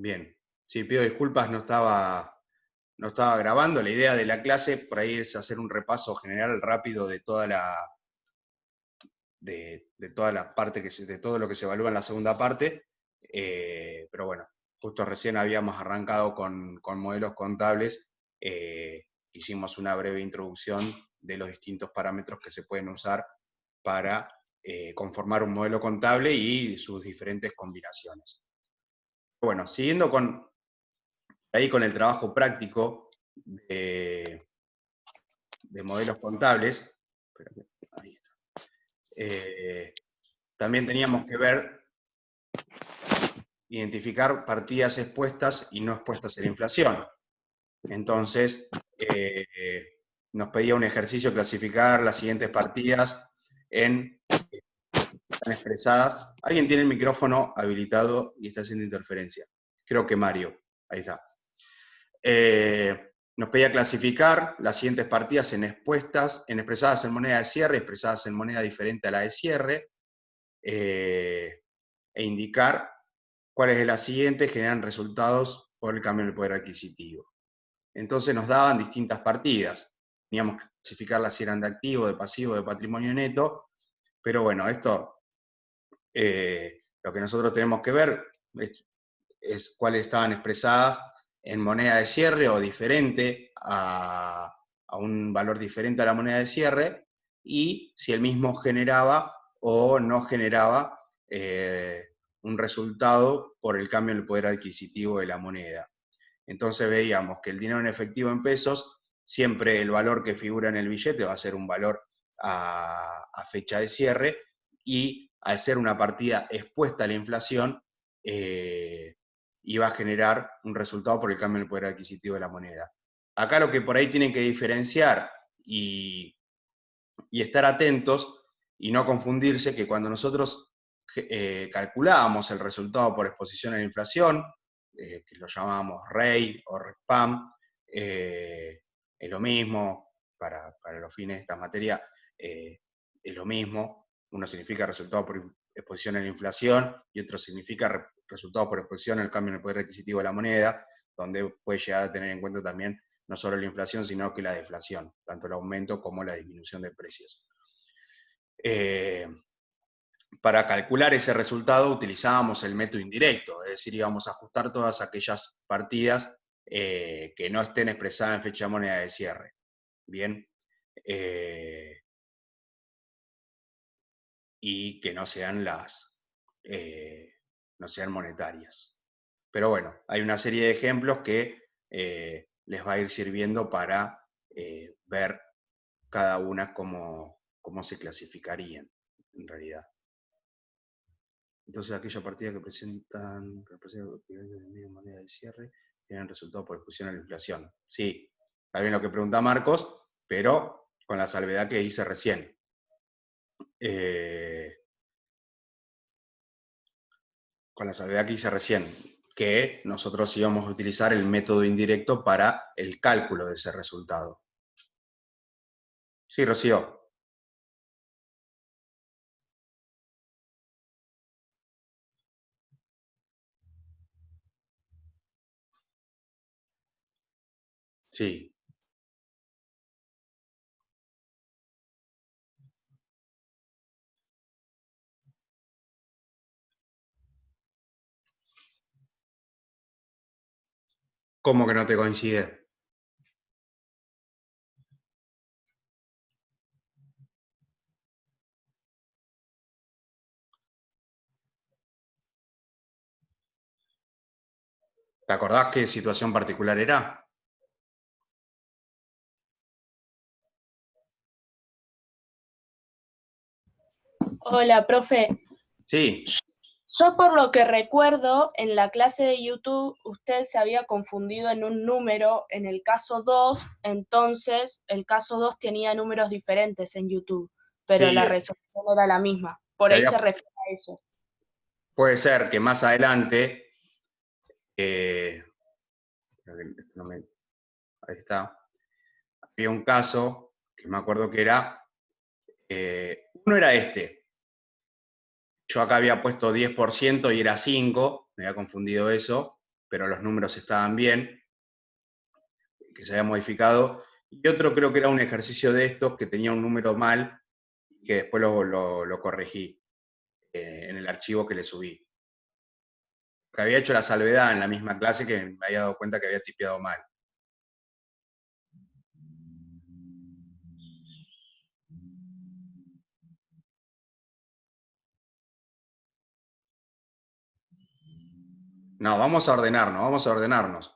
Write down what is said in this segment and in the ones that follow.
Bien. Sí, pido disculpas, no estaba grabando. La idea de la clase por ahí es hacer un repaso general rápido de toda la parte de todo lo que se evalúa en la segunda parte. Pero bueno, justo recién habíamos arrancado con modelos contables. Hicimos una breve introducción de los distintos parámetros que se pueden usar para conformar un modelo contable y sus diferentes combinaciones. Bueno, siguiendo con el trabajo práctico de modelos contables, ahí está. También teníamos que identificar partidas expuestas y no expuestas a la inflación. Entonces, nos pedía un ejercicio clasificar las siguientes partidas en están expresadas. Alguien tiene el micrófono habilitado y está haciendo interferencia. Creo que Mario. Ahí está. Nos pedía clasificar las siguientes partidas en expresadas en moneda de cierre, expresadas en moneda diferente a la de cierre, e indicar cuáles de las siguientes generan resultados por el cambio en el poder adquisitivo. Entonces nos daban distintas partidas. Teníamos que clasificarlas si eran de activo, de pasivo, de patrimonio neto, pero bueno, esto, lo que nosotros tenemos que ver es cuáles estaban expresadas en moneda de cierre o diferente a un valor diferente a la moneda de cierre, y si el mismo generaba o no generaba un resultado por el cambio en el poder adquisitivo de la moneda. Entonces veíamos que el dinero en efectivo en pesos, siempre el valor que figura en el billete va a ser un valor a fecha de cierre, y al ser una partida expuesta a la inflación, iba a generar un resultado por el cambio en el poder adquisitivo de la moneda. Acá lo que por ahí tienen que diferenciar y estar atentos y no confundirse, que cuando nosotros calculábamos el resultado por exposición a la inflación, que lo llamábamos REI o RESPAM, es lo mismo, para los fines de esta materia, es lo mismo. Uno significa resultado por exposición a la inflación y otro significa resultado por exposición al cambio en el poder adquisitivo de la moneda, donde puede llegar a tener en cuenta también no solo la inflación, sino que la deflación, tanto el aumento como la disminución de precios. Para calcular ese resultado utilizábamos el método indirecto, es decir, íbamos a ajustar todas aquellas partidas que no estén expresadas en fecha de moneda de cierre. Bien. Y que no sean no sean monetarias. Pero bueno, hay una serie de ejemplos que les va a ir sirviendo para ver cada una cómo se clasificarían, en realidad. Entonces, aquella partida que representan de moneda de cierre tienen resultado por exposición a la inflación. Sí, está bien lo que pregunta Marcos, pero con la salvedad que hice recién. Que nosotros íbamos a utilizar el método indirecto para el cálculo de ese resultado. Sí, Rocío. Sí. ¿Cómo que no te coincide? ¿Te acordás qué situación particular era? Hola, profe. Sí. Yo por lo que recuerdo, en la clase de YouTube usted se había confundido en un número en el caso 2, entonces el caso 2 tenía números diferentes en YouTube, pero Sí, la resolución era la misma. Por ahí se refiere a eso. puede ser que más adelante, ahí está, había un caso que me acuerdo que era, uno era este. Yo acá había puesto 10% y era 5, me había confundido eso, pero los números estaban bien, que se había modificado, y otro creo que era un ejercicio de estos que tenía un número mal, que después lo corregí en el archivo que le subí. Que había hecho la salvedad en la misma clase que me había dado cuenta que había tipeado mal. No, vamos a ordenarnos.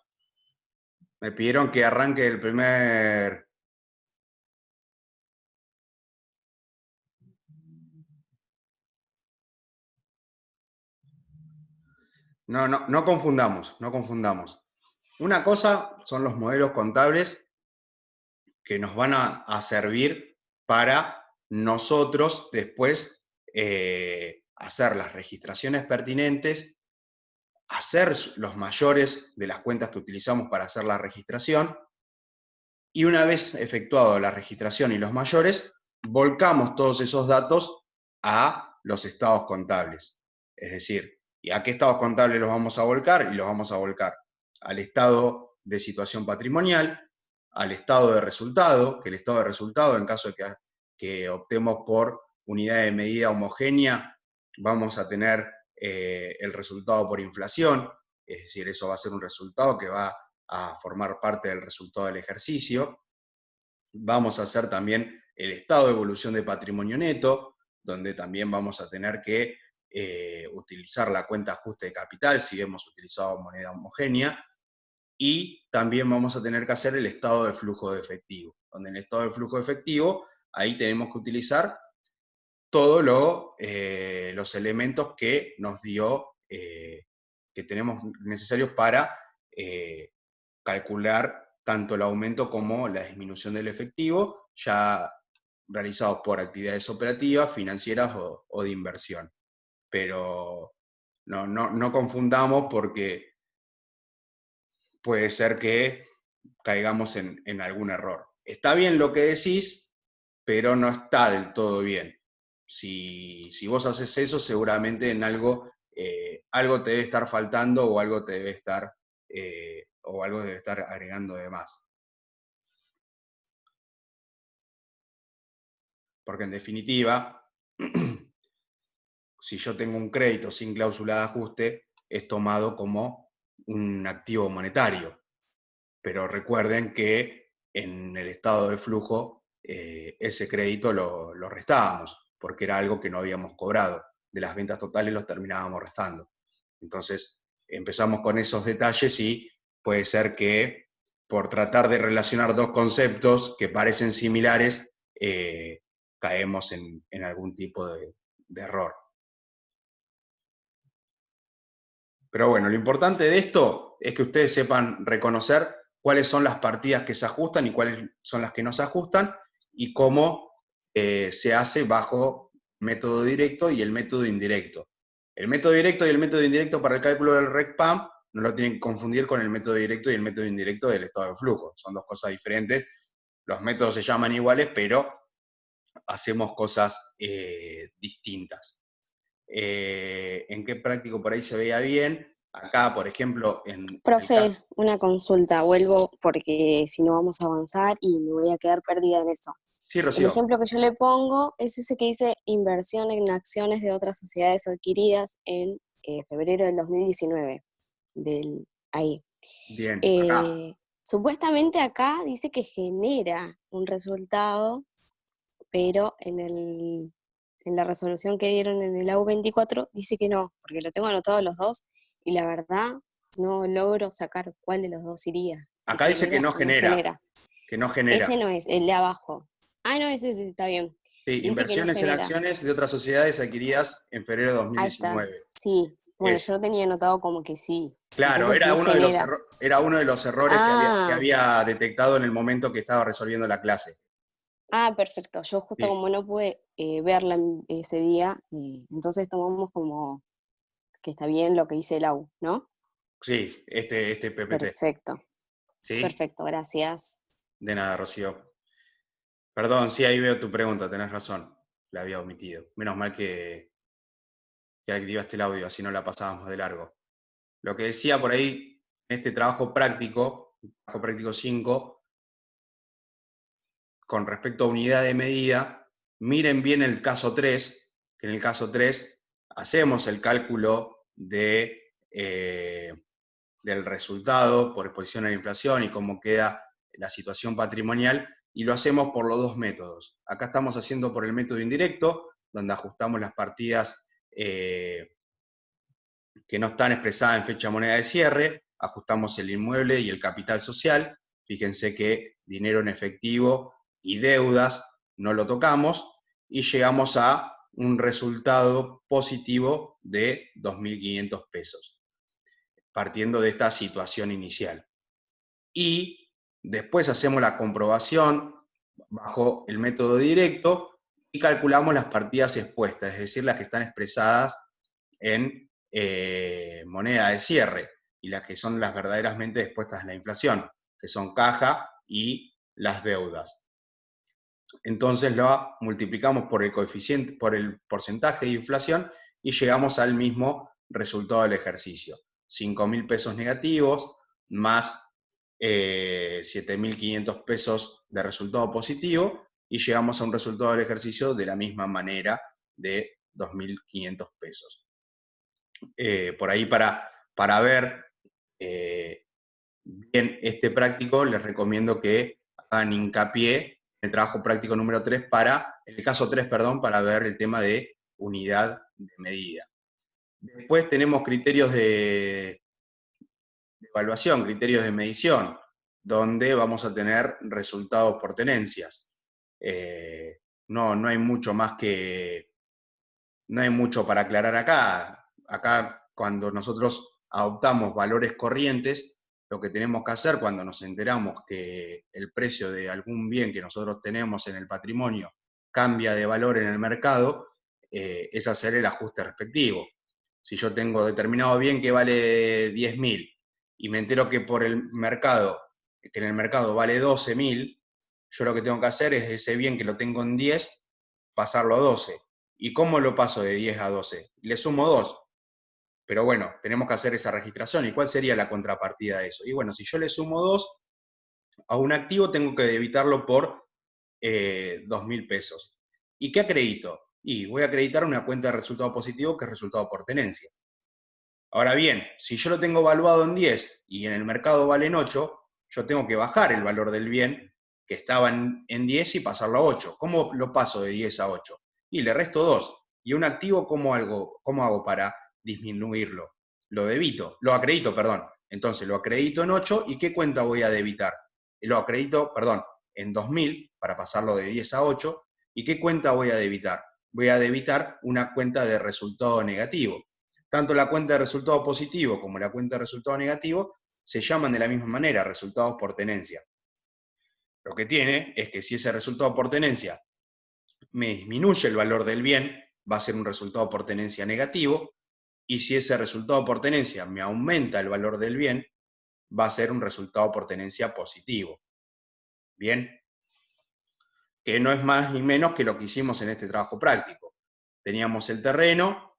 Me pidieron que arranque el primer... No confundamos. Una cosa son los modelos contables que nos van a servir para nosotros después hacer las registraciones pertinentes, hacer los mayores de las cuentas que utilizamos para hacer la registración, y una vez efectuado la registración y los mayores, volcamos todos esos datos a los estados contables. Es decir, ¿y a qué estados contables los vamos a volcar? Y los vamos a volcar al estado de situación patrimonial, al estado de resultado, que el estado de resultado, en caso de que optemos por unidad de medida homogénea, vamos a tener el resultado por inflación, es decir, eso va a ser un resultado que va a formar parte del resultado del ejercicio. Vamos a hacer también el estado de evolución de patrimonio neto, donde también vamos a tener que utilizar la cuenta ajuste de capital si hemos utilizado moneda homogénea, y también vamos a tener que hacer el estado de flujo de efectivo, donde en el estado de flujo de efectivo, ahí tenemos que utilizar todos los elementos que nos dio, que tenemos necesarios para calcular tanto el aumento como la disminución del efectivo, ya realizados por actividades operativas, financieras o de inversión. Pero no confundamos, porque puede ser que caigamos en algún error. Está bien lo que decís, pero no está del todo bien. Si vos haces eso, seguramente en algo te debe estar faltando, o algo te debe estar agregando de más. Porque en definitiva, si yo tengo un crédito sin cláusula de ajuste, es tomado como un activo monetario. Pero recuerden que en el estado de flujo ese crédito lo restábamos, porque era algo que no habíamos cobrado. De las ventas totales los terminábamos restando. Entonces empezamos con esos detalles, y puede ser que por tratar de relacionar dos conceptos que parecen similares, caemos en algún tipo de error. Pero bueno, lo importante de esto es que ustedes sepan reconocer cuáles son las partidas que se ajustan y cuáles son las que no se ajustan, y cómo se hace bajo método directo y el método indirecto. El método directo y el método indirecto para el cálculo del RECPAM no lo tienen que confundir con el método directo y el método indirecto del estado de flujo. Son dos cosas diferentes. Los métodos se llaman iguales, pero hacemos cosas distintas. ¿En qué práctico por ahí se veía bien? Acá, por ejemplo, Profe, una consulta, vuelvo porque si no vamos a avanzar y me voy a quedar perdida en eso. Sí, El Rocío. ejemplo que yo le pongo es ese que dice inversión en acciones de otras sociedades adquiridas en febrero del 2019, ahí. Bien, acá. Supuestamente acá dice que genera un resultado, pero en la resolución que dieron en el AU24 dice que no, porque lo tengo anotado los dos y la verdad no logro sacar cuál de los dos iría. Si Acá dice que no genera. Que no genera. Ese no es, el de abajo. Ah, no, ese sí, está bien. Sí, Dice inversiones en acciones de otras sociedades adquiridas en febrero de Ahí está. 2019. Sí, bueno, yo lo tenía anotado como que sí. Claro, Entonces, era no genera. uno de los errores que había detectado en el momento que estaba resolviendo la clase. Ah, perfecto. Yo justo Sí. como no pude verla ese día, entonces tomamos como que está bien lo que dice el AU, ¿no? Sí, este PPT. Perfecto. ¿Sí? Perfecto, gracias. De nada, Rocío. Perdón, sí, ahí veo tu pregunta, tenés razón. La había omitido. Menos mal que activaste el audio, así no la pasábamos de largo. Lo que decía por ahí, en este trabajo práctico 5, con respecto a unidad de medida, miren bien el caso 3, que en el caso 3 hacemos el cálculo del resultado por exposición a la inflación y cómo queda la situación patrimonial, y lo hacemos por los dos métodos. Acá estamos haciendo por el método indirecto, donde ajustamos las partidas que no están expresadas en fecha moneda de cierre, ajustamos el inmueble y el capital social. Fíjense que dinero en efectivo y deudas no lo tocamos, y llegamos a un resultado positivo de 2.500 pesos, partiendo de esta situación inicial. Y después hacemos la comprobación bajo el método directo y calculamos las partidas expuestas, es decir, las que están expresadas en moneda de cierre y las que son las verdaderamente expuestas a la inflación, que son caja y las deudas. Entonces lo multiplicamos por el coeficiente, por el porcentaje de inflación, y llegamos al mismo resultado del ejercicio. 5.000 pesos negativos más 7.500 pesos de resultado positivo, y llegamos a un resultado del ejercicio de la misma manera de 2.500 pesos. Por ahí para ver bien este práctico, les recomiendo que hagan hincapié en el trabajo práctico número 3 en el caso 3, perdón, para ver el tema de unidad de medida. Después tenemos criterios de evaluación, criterios de medición, donde vamos a tener resultados por tenencias. No hay mucho más que... No hay mucho para aclarar acá. Acá, cuando nosotros adoptamos valores corrientes, lo que tenemos que hacer cuando nos enteramos que el precio de algún bien que nosotros tenemos en el patrimonio cambia de valor en el mercado, es hacer el ajuste respectivo. Si yo tengo determinado bien que vale 10.000 y me entero que por el mercado, que en el mercado vale 12.000, yo lo que tengo que hacer es ese bien que lo tengo en 10, pasarlo a 12. ¿Y cómo lo paso de 10 a 12? Le sumo 2. Pero bueno, tenemos que hacer esa registración. ¿Y cuál sería la contrapartida de eso? Y bueno, si yo le sumo 2 a un activo, tengo que debitarlo por 2.000 pesos. ¿Y qué acredito? Y voy a acreditar una cuenta de resultado positivo, que es resultado por tenencia. Ahora bien, si yo lo tengo evaluado en 10 y en el mercado vale en 8, yo tengo que bajar el valor del bien que estaba en 10 y pasarlo a 8. ¿Cómo lo paso de 10 a 8? Y le resto 2. ¿Y un activo cómo hago para disminuirlo? Lo acredito, perdón. Entonces lo acredito en 8, ¿y qué cuenta voy a debitar? Lo acredito, perdón, en 2.000 para pasarlo de 10 a 8. ¿Y qué cuenta voy a debitar? Voy a debitar una cuenta de resultado negativo. Tanto la cuenta de resultado positivo como la cuenta de resultado negativo se llaman de la misma manera, resultados por tenencia. Lo que tiene es que si ese resultado por tenencia me disminuye el valor del bien, va a ser un resultado por tenencia negativo, y si ese resultado por tenencia me aumenta el valor del bien, va a ser un resultado por tenencia positivo. Bien, que no es más ni menos que lo que hicimos en este trabajo práctico. Teníamos el terreno,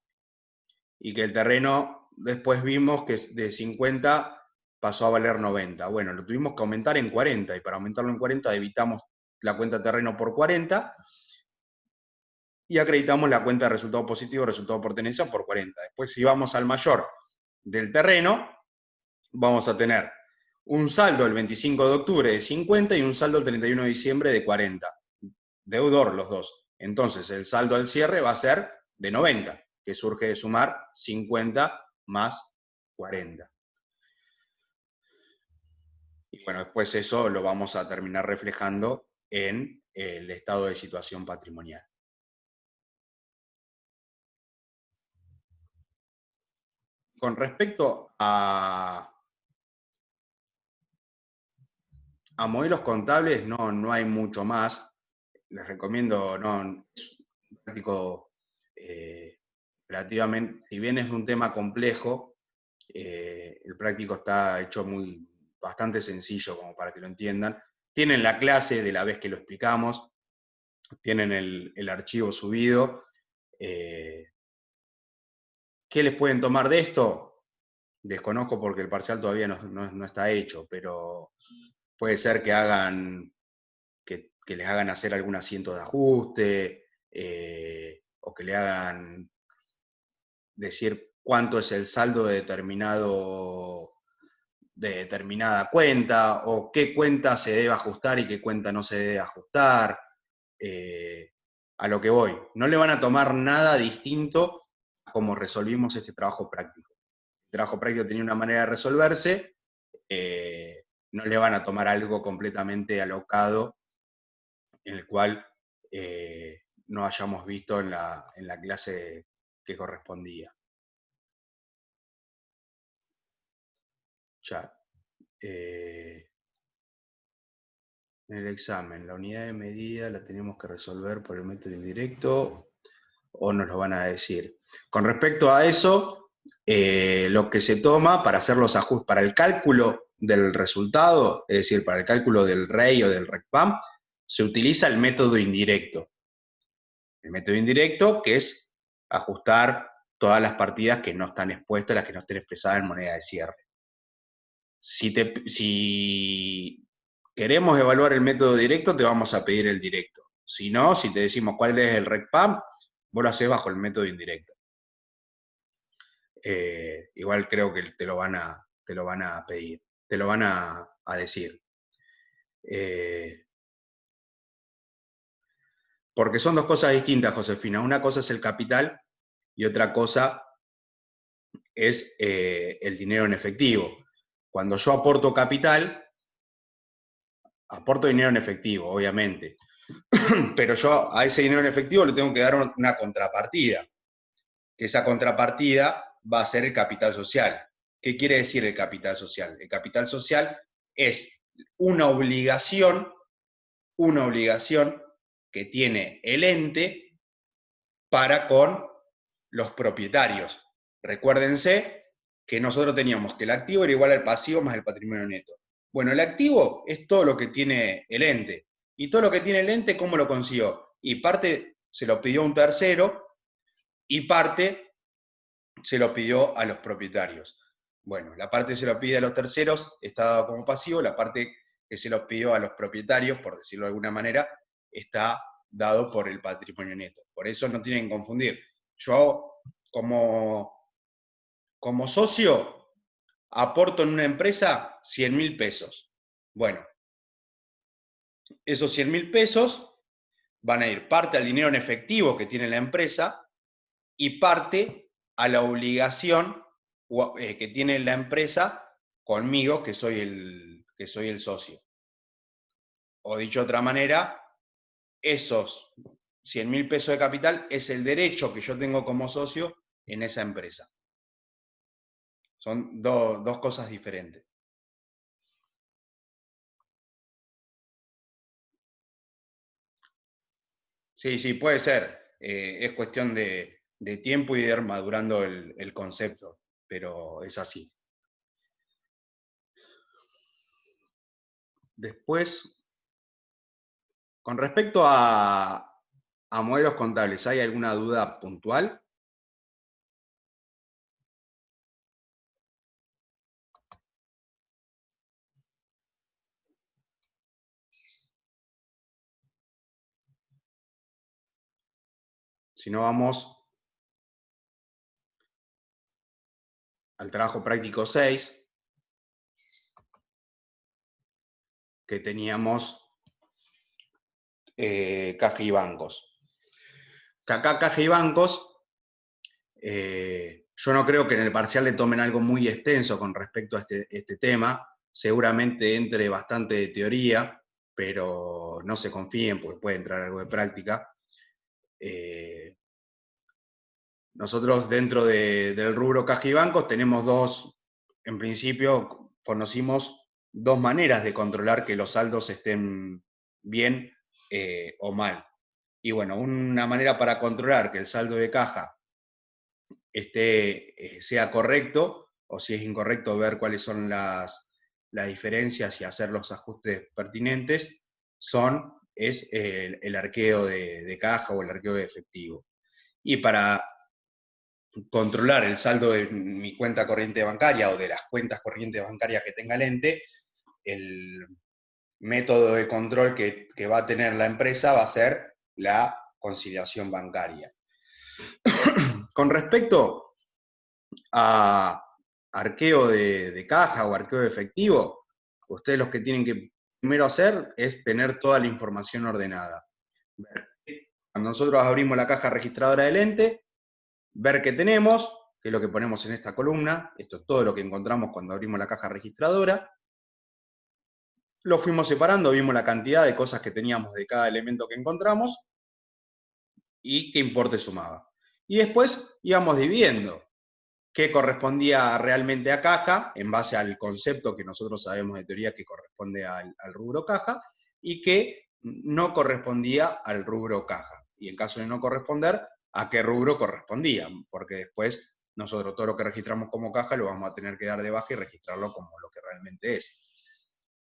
y que el terreno después vimos que de 50 pasó a valer 90. Bueno, lo tuvimos que aumentar en 40, y para aumentarlo en 40 debitamos la cuenta terreno por 40, y acreditamos la cuenta de resultado positivo, resultado por tenencia, por 40. Después, si vamos al mayor del terreno, vamos a tener un saldo el 25 de octubre de 50 y un saldo el 31 de diciembre de 40. Deudor los dos. Entonces, el saldo al cierre va a ser de 90, que surge de sumar 50 más 40. Y bueno, después eso lo vamos a terminar reflejando en el estado de situación patrimonial. Con respecto a modelos contables, no hay mucho más. Les recomiendo, es un práctico relativamente, si bien es un tema complejo, el práctico está hecho bastante sencillo como para que lo entiendan. Tienen la clase de la vez que lo explicamos, tienen el archivo subido. ¿Qué les pueden tomar de esto? desconozco porque el parcial todavía no está hecho, pero puede ser que hagan, que les hagan hacer algún asiento de ajuste, o que le hagan decir cuánto es el saldo de determinada cuenta, o qué cuenta se debe ajustar y qué cuenta no se debe ajustar. A lo que voy, no le van a tomar nada distinto a como resolvimos este trabajo práctico. El trabajo práctico tenía una manera de resolverse, no le van a tomar algo completamente alocado en el cual no hayamos visto en la clase que correspondía. Ya. En el examen, la unidad de medida la tenemos que resolver por el método indirecto o nos lo van a decir. Con respecto a eso, lo que se toma para hacer los ajustes, para el cálculo del resultado, es decir, para el cálculo del REI o del RECPAM, se utiliza el método indirecto. El método indirecto, que es ajustar todas las partidas que no están expuestas, las que no estén expresadas en moneda de cierre. Si queremos evaluar el método directo, te vamos a pedir el directo. Si no, si te decimos cuál es el RECPAM, vos lo hacés bajo el método indirecto. Igual creo que te lo van a pedir, te lo van a decir. Porque son dos cosas distintas, Josefina. Una cosa es el capital y otra cosa es el dinero en efectivo. Cuando yo aporto capital, aporto dinero en efectivo, obviamente. Pero yo a ese dinero en efectivo le tengo que dar una contrapartida. Esa contrapartida va a ser el capital social. ¿Qué quiere decir el capital social? El capital social es una obligación que tiene el ente para con los propietarios. Recuérdense que nosotros teníamos que el activo era igual al pasivo más el patrimonio neto. Bueno, el activo es todo lo que tiene el ente. Y todo lo que tiene el ente, ¿cómo lo consiguió? Y parte se lo pidió a un tercero y parte se lo pidió a los propietarios. Bueno, la parte que se lo pide a los terceros está dado como pasivo, la parte que se lo pidió a los propietarios, por decirlo de alguna manera, está dado por el patrimonio neto. Por eso no tienen que confundir. Yo, como socio, aporto en una empresa 100.000 pesos. Bueno, esos 100.000 pesos van a ir parte al dinero en efectivo que tiene la empresa y parte a la obligación que tiene la empresa conmigo, que soy el socio. O dicho de otra manera, esos 100.000 pesos de capital es el derecho que yo tengo como socio en esa empresa. Son dos cosas diferentes. Sí, puede ser. Es cuestión de tiempo y de ir madurando el concepto, pero es así. Después, con respecto a modelos contables, ¿hay alguna duda puntual? Si no, vamos al trabajo práctico 6, que teníamos caja y bancos. Acá caja y bancos, yo no creo que en el parcial le tomen algo muy extenso con respecto a este tema. Seguramente entre bastante de teoría, pero no se confíen porque puede entrar algo de práctica. Nosotros dentro del rubro caja y bancos tenemos en principio conocimos dos maneras de controlar que los saldos estén bien o mal. Y bueno, una manera para controlar que el saldo de caja sea correcto, o si es incorrecto, ver cuáles son las diferencias y hacer los ajustes pertinentes, es el arqueo de caja o el arqueo de efectivo. Y para controlar el saldo de mi cuenta corriente bancaria o de las cuentas corrientes bancarias que tenga el ente, el método de control que va a tener la empresa va a ser la conciliación bancaria. Con respecto a arqueo de caja o arqueo de efectivo, ustedes los que tienen que primero hacer es tener toda la información ordenada. Cuando nosotros abrimos la caja registradora del ente, ver qué tenemos, que es lo que ponemos en esta columna, esto es todo lo que encontramos cuando abrimos la caja registradora. Lo fuimos separando, vimos la cantidad de cosas que teníamos de cada elemento que encontramos y qué importe sumaba. Y después íbamos dividiendo qué correspondía realmente a caja, en base al concepto que nosotros sabemos de teoría que corresponde al rubro caja, y qué no correspondía al rubro caja. Y en caso de no corresponder, a qué rubro correspondía, porque después nosotros todo lo que registramos como caja lo vamos a tener que dar de baja y registrarlo como lo que realmente es.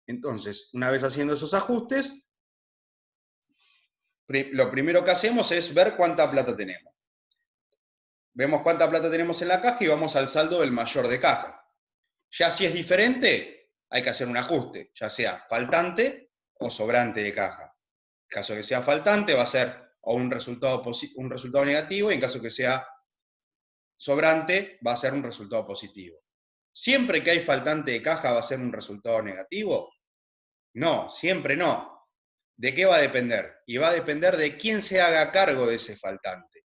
Entonces, una vez haciendo esos ajustes, lo primero que hacemos es ver cuánta plata tenemos. Vemos cuánta plata tenemos en la caja y vamos al saldo del mayor de caja. Ya si es diferente, hay que hacer un ajuste, ya sea faltante o sobrante de caja. En caso que sea faltante, va a ser o un resultado negativo, y en caso que sea sobrante, va a ser un resultado positivo. ¿Siempre que hay faltante de caja va a ser un resultado negativo? No, siempre no. ¿De qué va a depender? Y va a depender de quién se haga cargo de ese faltante.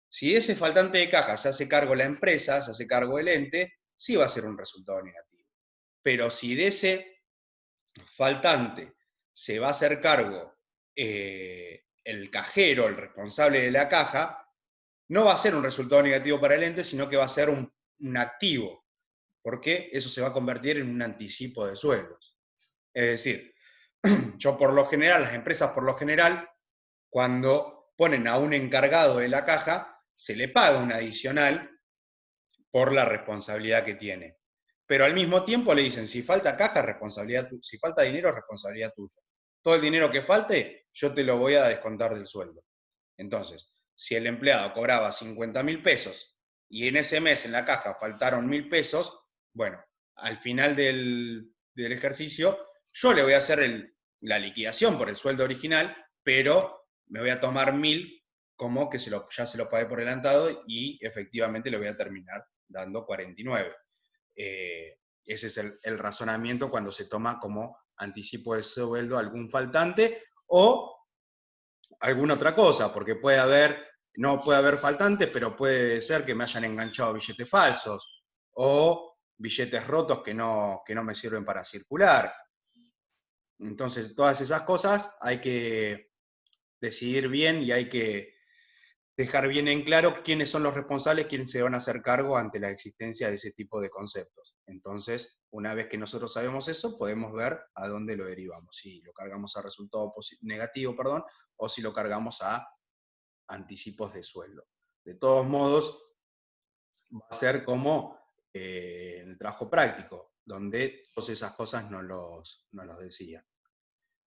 Si ese faltante de caja se hace cargo la empresa, se hace cargo el ente, sí va a ser un resultado negativo. Pero si de ese faltante se va a hacer cargo el cajero, el responsable de la caja, no va a ser un resultado negativo para el ente, sino que va a ser un activo, porque eso se va a convertir en un anticipo de sueldos. Es decir, las empresas por lo general, cuando ponen a un encargado de la caja, se le paga un adicional por la responsabilidad que tiene. Pero al mismo tiempo le dicen, si falta caja, si falta dinero, es responsabilidad tuya. Todo el dinero que falte, yo te lo voy a descontar del sueldo. Entonces, si el empleado cobraba 50.000 pesos y en ese mes en la caja faltaron 1.000 pesos, bueno, al final del ejercicio, yo le voy a hacer la liquidación por el sueldo original, pero me voy a tomar 1.000 como que ya se lo pagué por adelantado y efectivamente le voy a terminar dando 49. Ese es el razonamiento cuando se toma como anticipo de sueldo algún faltante o alguna otra cosa, porque no puede haber faltante, pero puede ser que me hayan enganchado billetes falsos o billetes rotos que no me sirven para circular. Entonces, todas esas cosas hay que decidir bien y hay que dejar bien en claro quiénes son los responsables, quiénes se van a hacer cargo ante la existencia de ese tipo de conceptos. Entonces, una vez que nosotros sabemos eso, podemos ver a dónde lo derivamos, si lo cargamos a resultado negativo, o si lo cargamos a anticipos de sueldo. De todos modos, va a ser como en el trabajo práctico, donde todas esas cosas no los decía.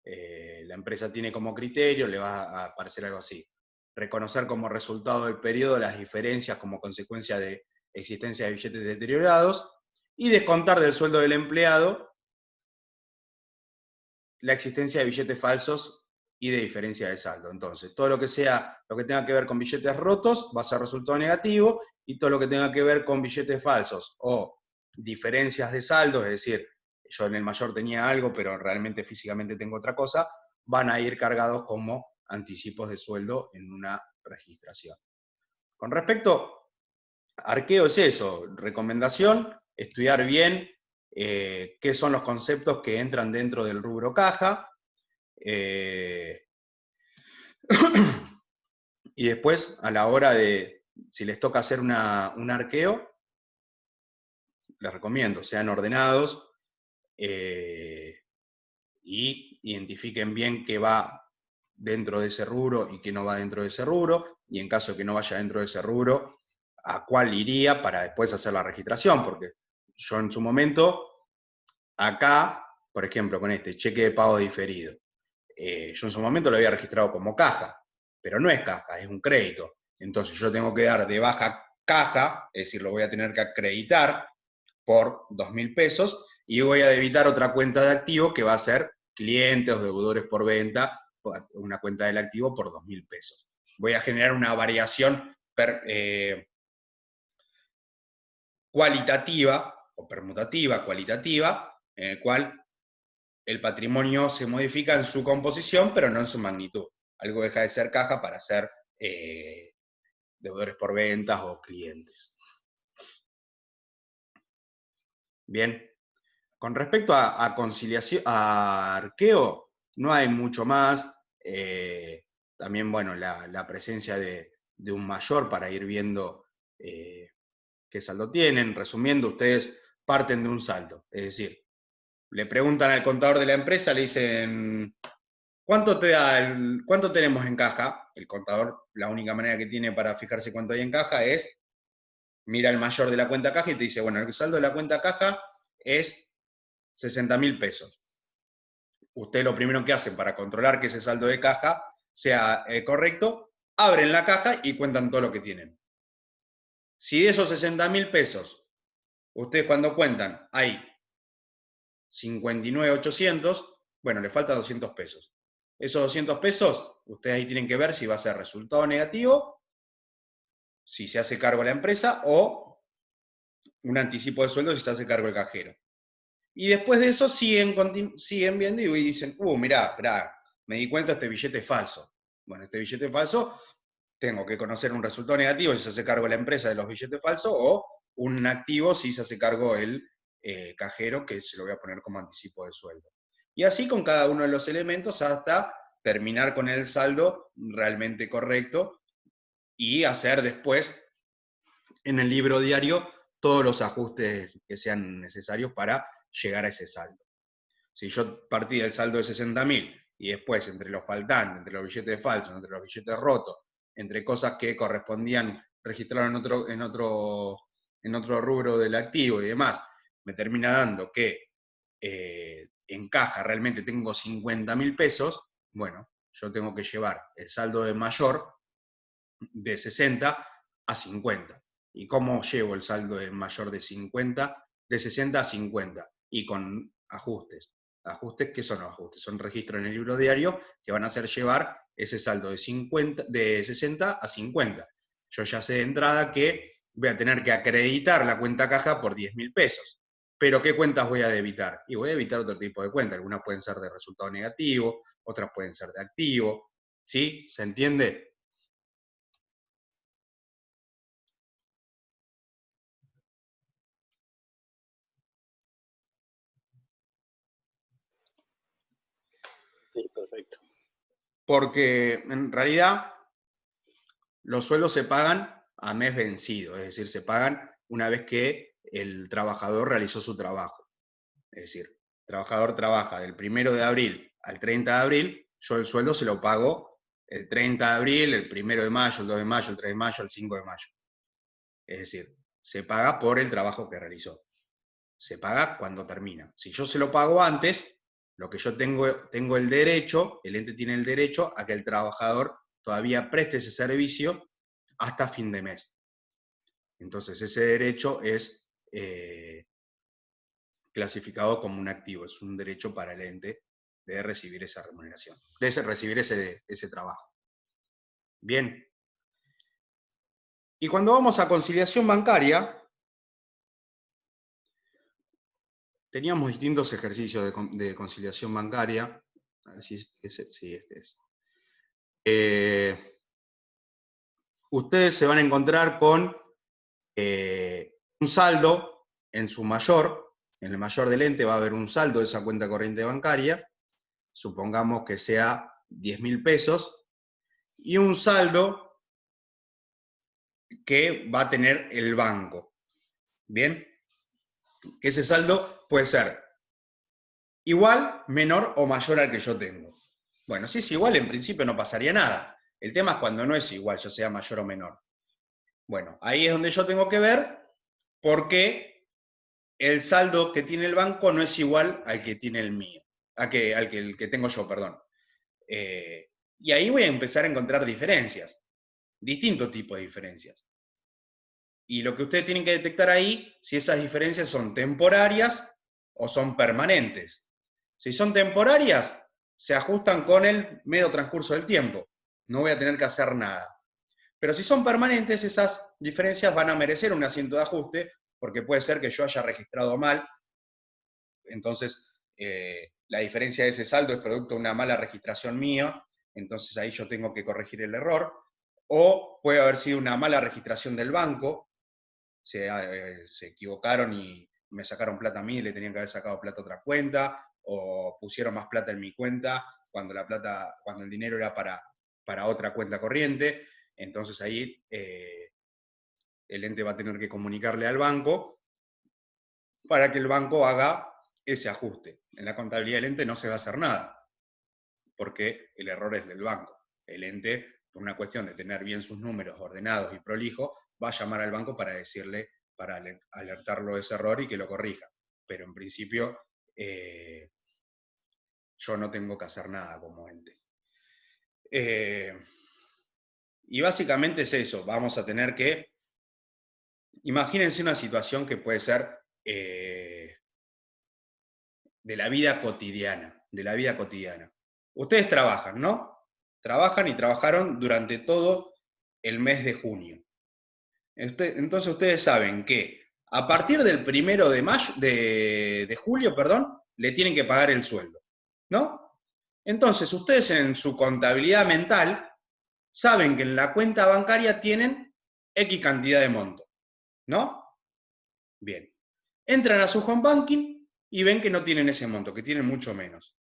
La empresa tiene como criterio, le va a aparecer algo así: reconocer como resultado del periodo las diferencias como consecuencia de existencia de billetes deteriorados y descontar del sueldo del empleado la existencia de billetes falsos y de diferencia de saldo. Entonces, todo lo que tenga que ver con billetes rotos va a ser resultado negativo, y todo lo que tenga que ver con billetes falsos o diferencias de saldo, es decir, yo en el mayor tenía algo, pero realmente físicamente tengo otra cosa, van a ir cargados como anticipos de sueldo en una registración. Con respecto a arqueo es eso, recomendación, estudiar bien qué son los conceptos que entran dentro del rubro caja, y después, a la hora de, si les toca hacer un arqueo, les recomiendo, sean ordenados, y identifiquen bien qué va dentro de ese rubro y qué no va dentro de ese rubro, y en caso de que no vaya dentro de ese rubro, a cuál iría para después hacer la registración, porque yo en su momento, acá, por ejemplo, con este cheque de pago diferido, yo en su momento lo había registrado como caja, pero no es caja, es un crédito. Entonces yo tengo que dar de baja caja, es decir, lo voy a tener que acreditar por 2.000 pesos, y voy a debitar otra cuenta de activo que va a ser clientes o deudores por venta, una cuenta del activo por 2.000 pesos. Voy a generar una variación cualitativa, o permutativa, cualitativa, en el cual el patrimonio se modifica en su composición, pero no en su magnitud. Algo deja de ser caja para ser deudores por ventas o clientes. Bien. Con respecto a conciliación, a arqueo, no hay mucho más. También, bueno, la presencia de un mayor para ir viendo qué saldo tienen. Resumiendo, ustedes parten de un saldo. Es decir, le preguntan al contador de la empresa, le dicen, ¿cuánto tenemos en caja? El contador, la única manera que tiene para fijarse cuánto hay en caja es, mira el mayor de la cuenta caja y te dice, bueno, el saldo de la cuenta caja es 60.000 pesos. Usted lo primero que hace para controlar que ese saldo de caja sea correcto, abren la caja y cuentan todo lo que tienen. Si de esos 60.000 pesos, ustedes cuando cuentan hay 59.800, bueno, le falta 200 pesos. Esos 200 pesos, ustedes ahí tienen que ver si va a ser resultado negativo, si se hace cargo la empresa, o un anticipo de sueldo si se hace cargo el cajero. Y después de eso siguen viendo y dicen, mirá, me di cuenta, este billete es falso. Bueno, este billete es falso, tengo que conocer un resultado negativo si se hace cargo la empresa de los billetes falsos, o un activo si se hace cargo el cajero, que se lo voy a poner como anticipo de sueldo. Y así con cada uno de los elementos hasta terminar con el saldo realmente correcto y hacer después en el libro diario todos los ajustes que sean necesarios para llegar a ese saldo. Si yo partí del saldo de 60.000 y después entre los faltantes, entre los billetes falsos, entre los billetes rotos, entre cosas que correspondían registrar en otro rubro del activo y demás, me termina dando que en caja realmente tengo 50.000 pesos, bueno, yo tengo que llevar el saldo de mayor de 60 a 50. ¿Y cómo llevo el saldo de mayor de 50? De 60 a 50. Y con ajustes. ¿Ajustes? ¿Qué son los ajustes? Son registros en el libro diario que van a hacer llevar ese saldo de 60 a 50. Yo ya sé de entrada que voy a tener que acreditar la cuenta caja por 10.000 pesos. ¿Pero qué cuentas voy a debitar? Y voy a debitar otro tipo de cuentas. Algunas pueden ser de resultado negativo, otras pueden ser de activo. ¿Sí? ¿Se entiende? Sí, perfecto. Porque en realidad los sueldos se pagan a mes vencido, es decir, se pagan una vez que el trabajador realizó su trabajo. Es decir, el trabajador trabaja del 1 de abril al 30 de abril, yo el sueldo se lo pago el 30 de abril, el 1 de mayo, el 2 de mayo, el 3 de mayo, el 5 de mayo. Es decir, se paga por el trabajo que realizó. Se paga cuando termina. Si yo se lo pago antes, lo que yo tengo el derecho, el ente tiene el derecho a que el trabajador todavía preste ese servicio hasta fin de mes. Entonces ese derecho es clasificado como un activo, es un derecho para el ente de recibir esa remuneración, de recibir ese trabajo. Bien. Y cuando vamos a conciliación bancaria, teníamos distintos ejercicios de conciliación bancaria. A ver si este es. Ustedes se van a encontrar con un saldo en su mayor, en el mayor del ente va a haber un saldo de esa cuenta corriente bancaria, supongamos que sea 10.000 pesos, y un saldo que va a tener el banco. ¿Bien? Que ese saldo puede ser igual, menor o mayor al que yo tengo. Bueno, si es igual, en principio no pasaría nada. El tema es cuando no es igual, ya sea mayor o menor. Bueno, ahí es donde yo tengo que ver por qué el saldo que tiene el banco no es igual al que tiene el mío, al que tengo yo, perdón. Y ahí voy a empezar a encontrar diferencias, distintos tipos de diferencias. Y lo que ustedes tienen que detectar ahí, si esas diferencias son temporarias o son permanentes. Si son temporarias, se ajustan con el mero transcurso del tiempo. No voy a tener que hacer nada. Pero si son permanentes, esas diferencias van a merecer un asiento de ajuste, porque puede ser que yo haya registrado mal. Entonces, la diferencia de ese saldo es producto de una mala registración mía, entonces ahí yo tengo que corregir el error. O puede haber sido una mala registración del banco, se equivocaron y me sacaron plata a mí y le tenían que haber sacado plata a otra cuenta, o pusieron más plata en mi cuenta cuando el dinero era para otra cuenta corriente. Entonces ahí el ente va a tener que comunicarle al banco para que el banco haga ese ajuste. En la contabilidad del ente no se va a hacer nada, porque el error es del banco. El ente, por una cuestión de tener bien sus números ordenados y prolijos, va a llamar al banco para decirle, para alertarlo de ese error y que lo corrija. Pero en principio, yo no tengo que hacer nada como ente. Y básicamente es eso, vamos a tener que, imagínense una situación que puede ser de la vida cotidiana, Ustedes trabajan, ¿no? Trabajan y trabajaron durante todo el mes de junio. Entonces ustedes saben que a partir del 1 de julio, le tienen que pagar el sueldo, ¿no? Entonces ustedes en su contabilidad mental saben que en la cuenta bancaria tienen X cantidad de monto, ¿no? Bien. Entran a su home banking y ven que no tienen ese monto, que tienen mucho menos.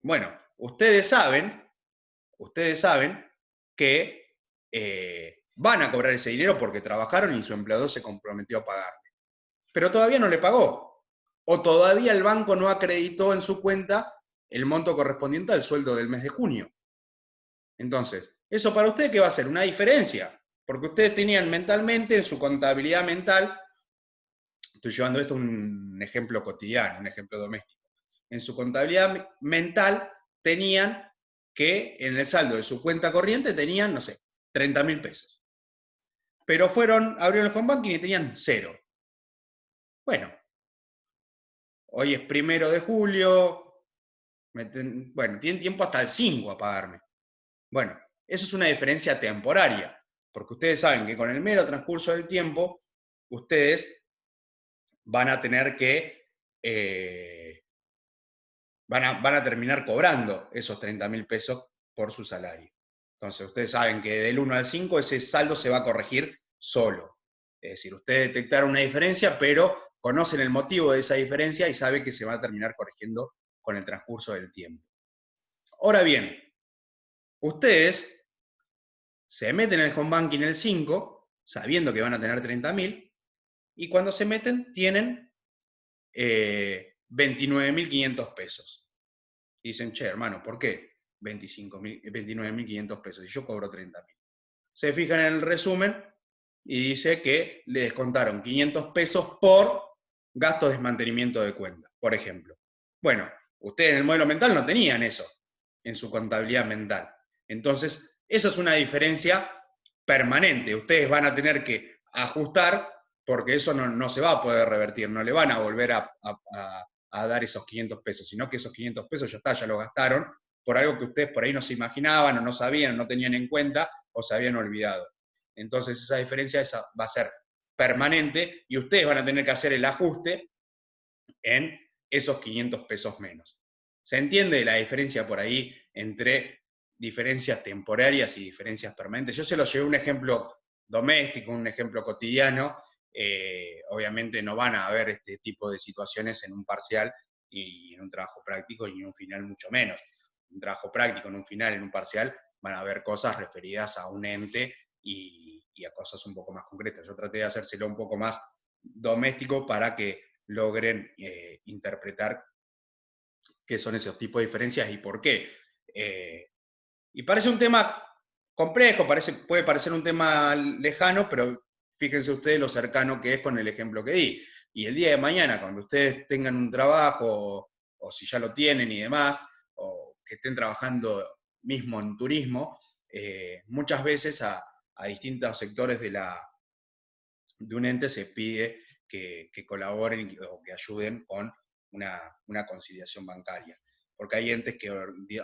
Bueno, ustedes saben que van a cobrar ese dinero porque trabajaron y su empleador se comprometió a pagarle. Pero todavía no le pagó. O todavía el banco no acreditó en su cuenta el monto correspondiente al sueldo del mes de junio. Entonces, ¿eso para ustedes qué va a ser? Una diferencia. Porque ustedes tenían mentalmente, en su contabilidad mental, estoy llevando esto a un ejemplo cotidiano, un ejemplo doméstico. En su contabilidad mental tenían que en el saldo de su cuenta corriente tenían, no sé, 30.000 pesos. Pero abrieron el home banking y tenían 0. Bueno, hoy es 1 de julio, bueno, tienen tiempo hasta el 5 a pagarme. Bueno, eso es una diferencia temporaria, porque ustedes saben que con el mero transcurso del tiempo, ustedes van a tener que, van a terminar cobrando esos 30.000 pesos por su salario. Entonces, ustedes saben que del 1 al 5 ese saldo se va a corregir solo. Es decir, ustedes detectaron una diferencia, pero conocen el motivo de esa diferencia y saben que se va a terminar corrigiendo con el transcurso del tiempo. Ahora bien, ustedes se meten en el home banking el 5, sabiendo que van a tener 30.000, y cuando se meten tienen 29.500 pesos. Y dicen, che, hermano, ¿por qué 29.500 pesos? Y yo cobro 30.000. Se fijan en el resumen y dice que le descontaron 500 pesos por gastos de mantenimiento de cuenta, por ejemplo. Bueno, ustedes en el modelo mental no tenían eso en su contabilidad mental. Entonces, eso es una diferencia permanente. Ustedes van a tener que ajustar porque eso no se va a poder revertir, no le van a volver a dar esos 500 pesos, sino que esos 500 pesos ya está, ya lo gastaron por algo que ustedes por ahí no se imaginaban o no sabían, no tenían en cuenta o se habían olvidado. Entonces esa diferencia va a ser permanente y ustedes van a tener que hacer el ajuste en esos 500 pesos menos. ¿Se entiende la diferencia por ahí entre diferencias temporarias y diferencias permanentes? Yo se lo llevé un ejemplo doméstico, un ejemplo cotidiano. Obviamente no van a haber este tipo de situaciones en un parcial y en un trabajo práctico y en un final mucho menos. Un trabajo práctico, en un final, en un parcial, van a haber cosas referidas a un ente y a cosas un poco más concretas. Yo traté de hacérselo un poco más doméstico para que logren interpretar qué son esos tipos de diferencias y por qué. Y parece un tema complejo, puede parecer un tema lejano, pero fíjense ustedes lo cercano que es con el ejemplo que di. Y el día de mañana, cuando ustedes tengan un trabajo, o si ya lo tienen y demás, o que estén trabajando mismo en turismo, muchas veces a distintos sectores de de un ente se pide que colaboren o que ayuden con una conciliación bancaria. Porque hay entes que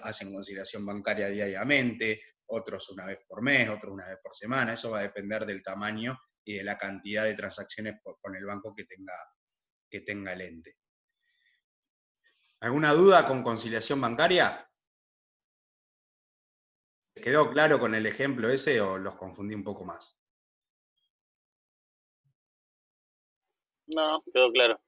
hacen conciliación bancaria diariamente, otros una vez por mes, otros una vez por semana. Eso va a depender del tamaño y de la cantidad de transacciones con el banco que tenga el ente. ¿Alguna duda con conciliación bancaria? ¿Quedó claro con el ejemplo ese o los confundí un poco más? No, quedó claro.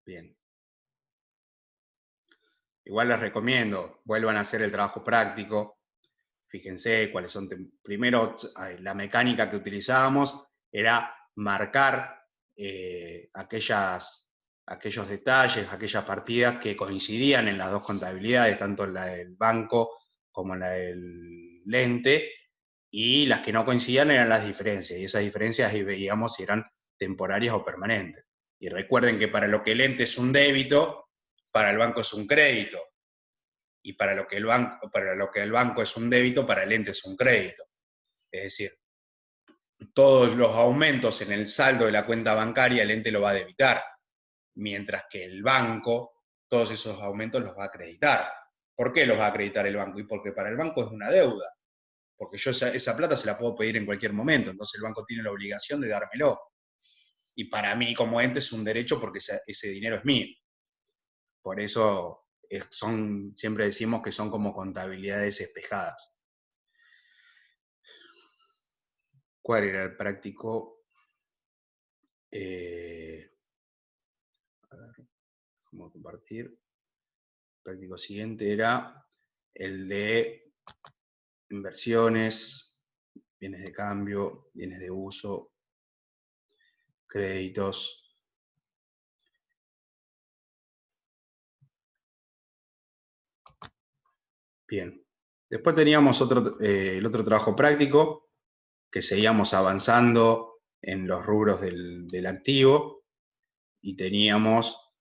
Bien. Igual les recomiendo, vuelvan a hacer el trabajo práctico, fíjense cuáles son. Primero, la mecánica que utilizábamos era marcar aquellos detalles, aquellas partidas que coincidían en las dos contabilidades, tanto en la del banco como en la del ente, y las que no coincidían eran las diferencias, y esas diferencias ahí veíamos si eran temporarias o permanentes. Y recuerden que para lo que el ente es un débito, para el banco es un crédito. Y para lo que el banco es un débito, para el ente es un crédito. Es decir, todos los aumentos en el saldo de la cuenta bancaria el ente lo va a debitar, mientras que el banco todos esos aumentos los va a acreditar. ¿Por qué los va a acreditar el banco? Y porque para el banco es una deuda, porque yo esa plata se la puedo pedir en cualquier momento, entonces el banco tiene la obligación de dármelo. Y para mí como ente es un derecho porque ese dinero es mío. Por eso siempre decimos que son como contabilidades espejadas. ¿Cuál era el práctico? A ver, vamos a compartir. El práctico siguiente era el de inversiones, bienes de cambio, bienes de uso, créditos. Bien. Después teníamos el otro trabajo práctico, que seguíamos avanzando en los rubros del activo, y teníamos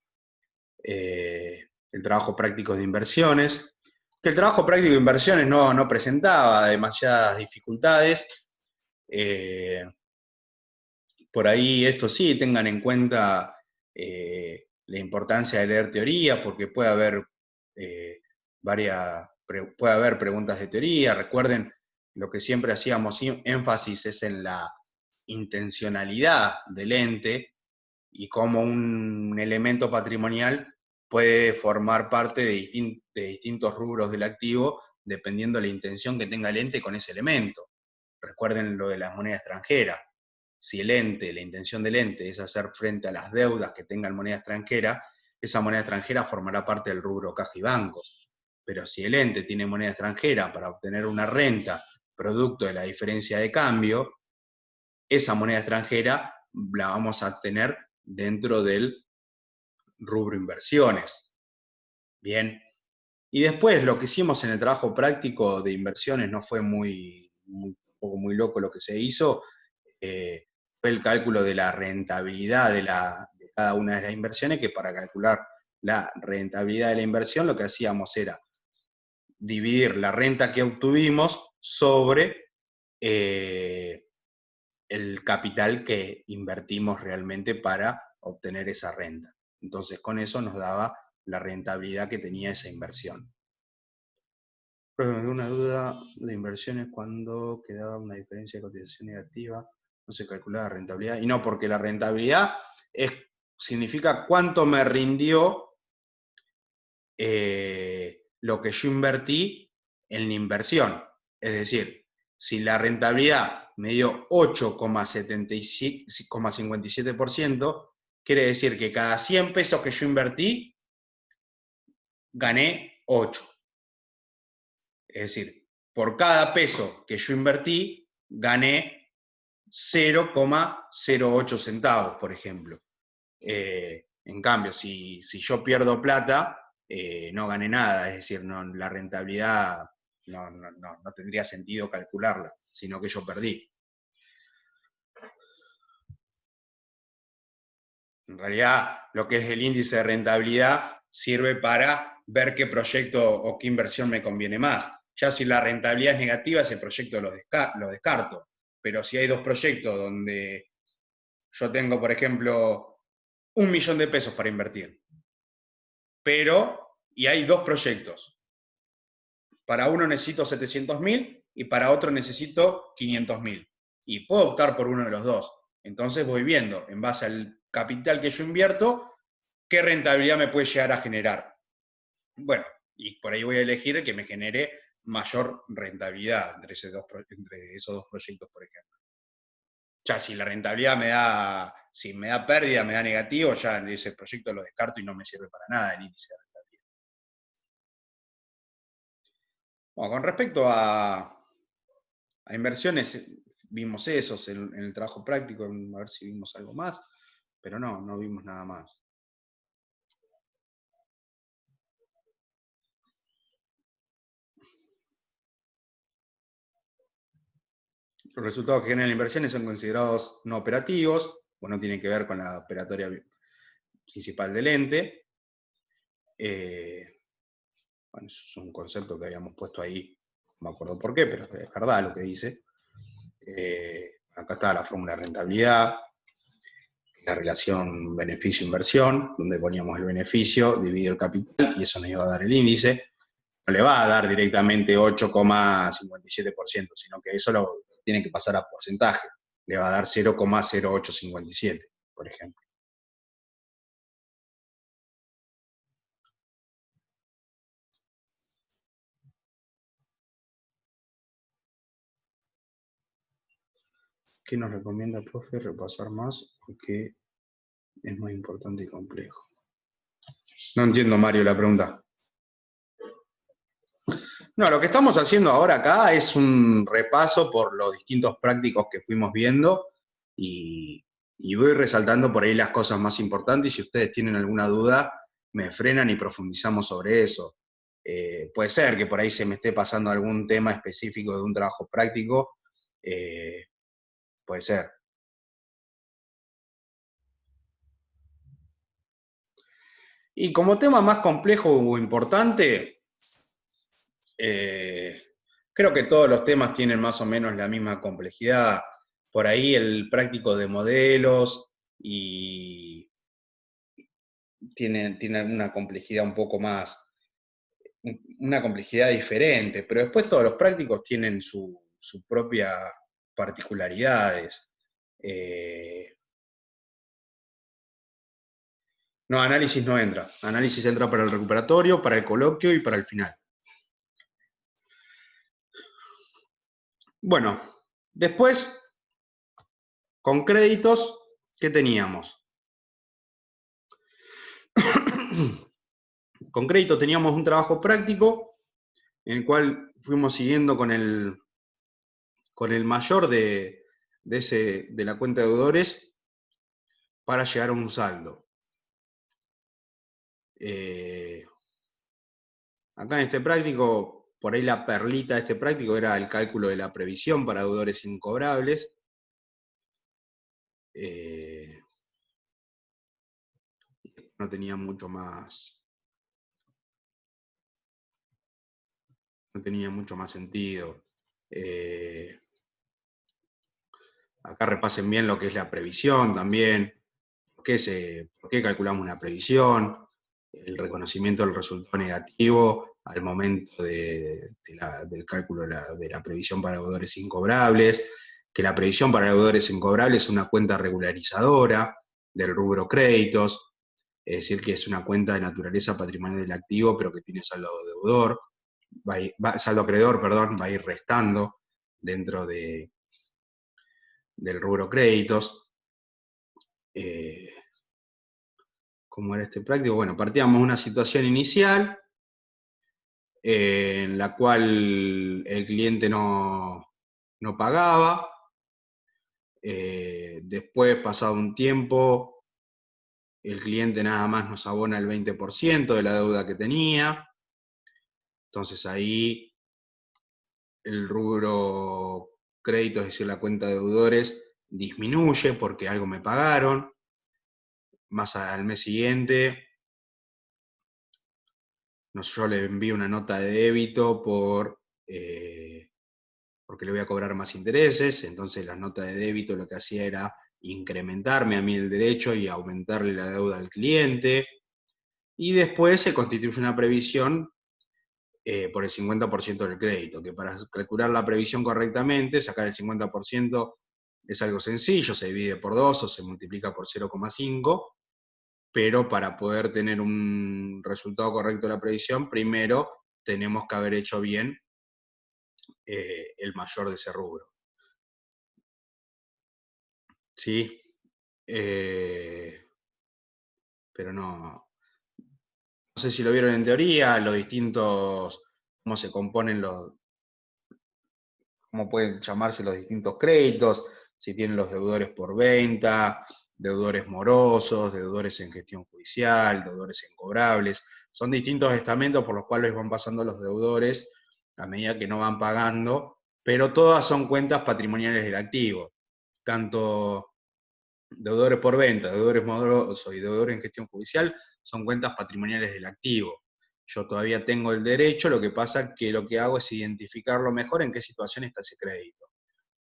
el trabajo práctico de inversiones, que el trabajo práctico de inversiones no presentaba demasiadas dificultades. Por ahí esto sí, tengan en cuenta la importancia de leer teoría, porque puede haber preguntas de teoría. Recuerden, lo que siempre hacíamos énfasis es en la intencionalidad del ente y cómo un elemento patrimonial puede formar parte de distintos rubros del activo dependiendo de la intención que tenga el ente con ese elemento. Recuerden lo de las monedas extranjeras. Si la intención del ente es hacer frente a las deudas que tenga en moneda extranjera, esa moneda extranjera formará parte del rubro caja y banco. Pero si el ente tiene moneda extranjera para obtener una renta producto de la diferencia de cambio, esa moneda extranjera la vamos a tener dentro del rubro inversiones. Bien. Y después lo que hicimos en el trabajo práctico de inversiones no fue muy loco lo que se hizo, fue el cálculo de la rentabilidad de cada una de las inversiones, que para calcular la rentabilidad de la inversión lo que hacíamos era dividir la renta que obtuvimos sobre el capital que invertimos realmente para obtener esa renta. Entonces con eso nos daba la rentabilidad que tenía esa inversión. Una duda de inversiones cuando quedaba una diferencia de cotización negativa, no se calculaba rentabilidad. Y no, porque la rentabilidad significa cuánto me rindió lo que yo invertí en la inversión. Es decir, si la rentabilidad me dio 8,57%, quiere decir que cada 100 pesos que yo invertí, gané 8. Es decir, por cada peso que yo invertí, gané 0,08 centavos, por ejemplo. En cambio, si yo pierdo plata, no gané nada, es decir, la rentabilidad no tendría sentido calcularla, sino que yo perdí. En realidad, lo que es el índice de rentabilidad sirve para ver qué proyecto o qué inversión me conviene más. Ya si la rentabilidad es negativa, ese proyecto lo descarto. Pero si hay dos proyectos donde yo tengo, por ejemplo, 1 millón de pesos para invertir, y hay dos proyectos. Para uno necesito 700.000 y para otro necesito 500.000. Y puedo optar por uno de los dos. Entonces voy viendo, en base al capital que yo invierto, qué rentabilidad me puede llegar a generar. Bueno, y por ahí voy a elegir el que me genere mayor rentabilidad entre esos dos proyectos, por ejemplo. Ya si la rentabilidad si me da pérdida, me da negativo, ya ese proyecto lo descarto y no me sirve para nada el índice de rentabilidad. Bueno, con respecto a inversiones, vimos esos en el trabajo práctico, a ver si vimos algo más, pero no vimos nada más. Los resultados que generan inversiones son considerados no operativos, o no tienen que ver con la operatoria principal del ente. Bueno, eso es un concepto que habíamos puesto ahí, no me acuerdo por qué, pero es verdad lo que dice. Acá está la fórmula de rentabilidad, la relación beneficio-inversión, donde poníamos el beneficio dividido el capital, y eso nos iba a dar el índice. No le va a dar directamente 8,57%, sino que eso lo tiene que pasar a porcentaje. Le va a dar 0,0857, por ejemplo. ¿Qué nos recomienda, profe? Repasar más, porque es más importante y complejo. No entiendo, Mario, la pregunta. No, lo que estamos haciendo ahora acá es un repaso por los distintos prácticos que fuimos viendo y voy resaltando por ahí las cosas más importantes, y si ustedes tienen alguna duda, me frenan y profundizamos sobre eso. Puede ser que por ahí se me esté pasando algún tema específico de un trabajo práctico, puede ser. Y como tema más complejo o importante, creo que todos los temas tienen más o menos la misma complejidad. Por ahí el práctico de modelos y tiene una complejidad un poco más, una complejidad diferente, pero después todos los prácticos tienen sus propias particularidades. No, análisis no entra. Análisis entra para el recuperatorio, para el coloquio y para el final. Bueno, después, con créditos, ¿qué teníamos? Con crédito teníamos un trabajo práctico en el cual fuimos siguiendo con el mayor de la cuenta de deudores para llegar a un saldo. Acá en este práctico, por ahí la perlita de este práctico era el cálculo de la previsión para deudores incobrables. No tenía mucho más. No tenía mucho más sentido. Acá repasen bien lo que es la previsión también. ¿Por qué calculamos una previsión? El reconocimiento del resultado negativo al momento del cálculo de la previsión para deudores incobrables, que la previsión para deudores incobrables es una cuenta regularizadora del rubro créditos, es decir, que es una cuenta de naturaleza patrimonial del activo, pero que tiene saldo deudor, saldo acreedor, perdón, va a ir restando dentro del rubro créditos. ¿Cómo era este práctico? Bueno, partíamos de una situación inicial en la cual el cliente no pagaba. Después, pasado un tiempo, el cliente nada más nos abona el 20% de la deuda que tenía. Entonces ahí el rubro crédito, es decir, la cuenta de deudores, disminuye porque algo me pagaron. más al mes siguiente, yo le envío una nota de débito porque le voy a cobrar más intereses, entonces la nota de débito lo que hacía era incrementarme a mí el derecho y aumentarle la deuda al cliente, y después se constituye una previsión por el 50% del crédito, que para calcular la previsión correctamente, sacar el 50% es algo sencillo, se divide por 2 o se multiplica por 0,5, pero para poder tener un resultado correcto de la previsión, primero tenemos que haber hecho bien el mayor de ese rubro. ¿Sí? Pero no sé si lo vieron en teoría, los distintos, cómo se componen cómo pueden llamarse los distintos créditos, si tienen los deudores por venta, deudores morosos, deudores en gestión judicial, deudores incobrables. Son distintos estamentos por los cuales van pasando los deudores a medida que no van pagando, pero todas son cuentas patrimoniales del activo. Tanto deudores por venta, deudores morosos y deudores en gestión judicial son cuentas patrimoniales del activo. Yo todavía tengo el derecho, lo que pasa es que lo que hago es identificarlo mejor en qué situación está ese crédito.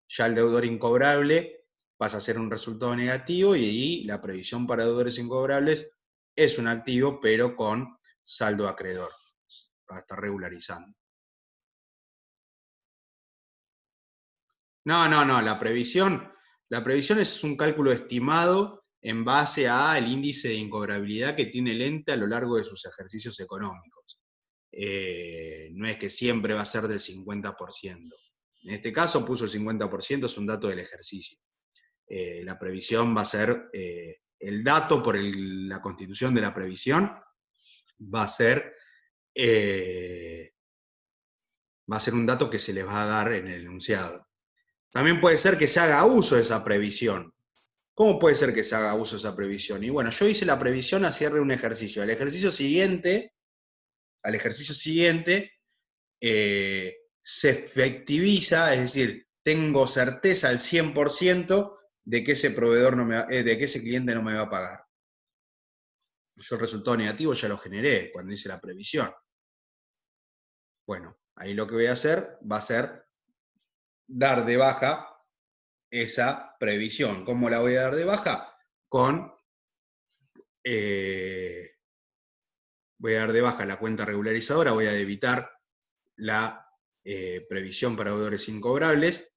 Ya el deudor incobrable pasa a ser un resultado negativo y ahí la previsión para deudores incobrables es un activo, pero con saldo acreedor, para estar regularizando. No, la previsión es un cálculo estimado en base al índice de incobrabilidad que tiene el ente a lo largo de sus ejercicios económicos. No es que siempre va a ser del 50%. En este caso puso el 50%, es un dato del ejercicio. La previsión va a ser, el dato por la constitución de la previsión va a ser un dato que se les va a dar en el enunciado. También puede ser que se haga uso de esa previsión. ¿Cómo puede ser que se haga uso de esa previsión? Y bueno, yo hice la previsión a cierre de un ejercicio. Al ejercicio siguiente, se efectiviza, es decir, tengo certeza al 100% de que ese proveedor de que ese cliente no me va a pagar. Yo el resultado negativo ya lo generé cuando hice la previsión. Bueno, ahí lo que voy a hacer va a ser dar de baja esa previsión. ¿Cómo la voy a dar de baja? Voy a dar de baja la cuenta regularizadora, voy a debitar la previsión para deudores incobrables,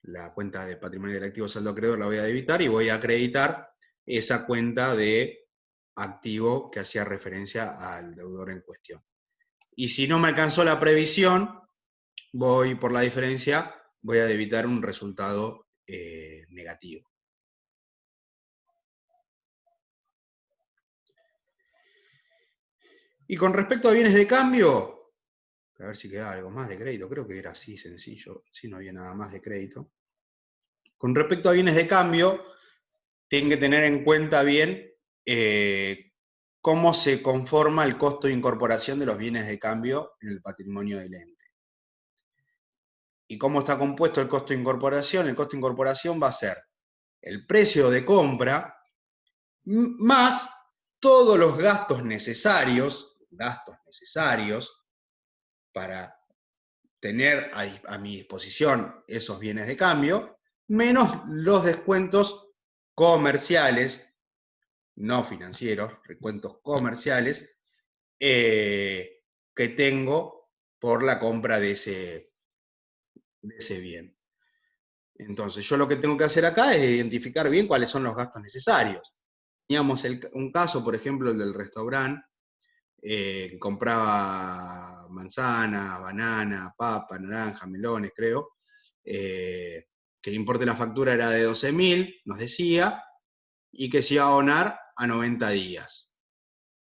la cuenta de patrimonio del activo saldo acreedor la voy a debitar y voy a acreditar esa cuenta de activo que hacía referencia al deudor en cuestión. Y si no me alcanzó la previsión, voy por la diferencia, voy a debitar un resultado negativo. Y con respecto a bienes de cambio, a ver si queda algo más de crédito, creo que era así sencillo, si no había nada más de crédito. Con respecto a bienes de cambio, tienen que tener en cuenta bien cómo se conforma el costo de incorporación de los bienes de cambio en el patrimonio del ente. ¿Y cómo está compuesto el costo de incorporación? El costo de incorporación va a ser el precio de compra más todos los gastos necesarios para tener a mi disposición esos bienes de cambio, menos los descuentos comerciales, no financieros, descuentos comerciales, que tengo por la compra de ese bien. Entonces, yo lo que tengo que hacer acá es identificar bien cuáles son los gastos necesarios. Teníamos un caso, por ejemplo, el del restaurante, que compraba manzana, banana, papa, naranja, melones, creo, que el importe de la factura era de 12.000, nos decía, y que se iba a abonar a 90 días.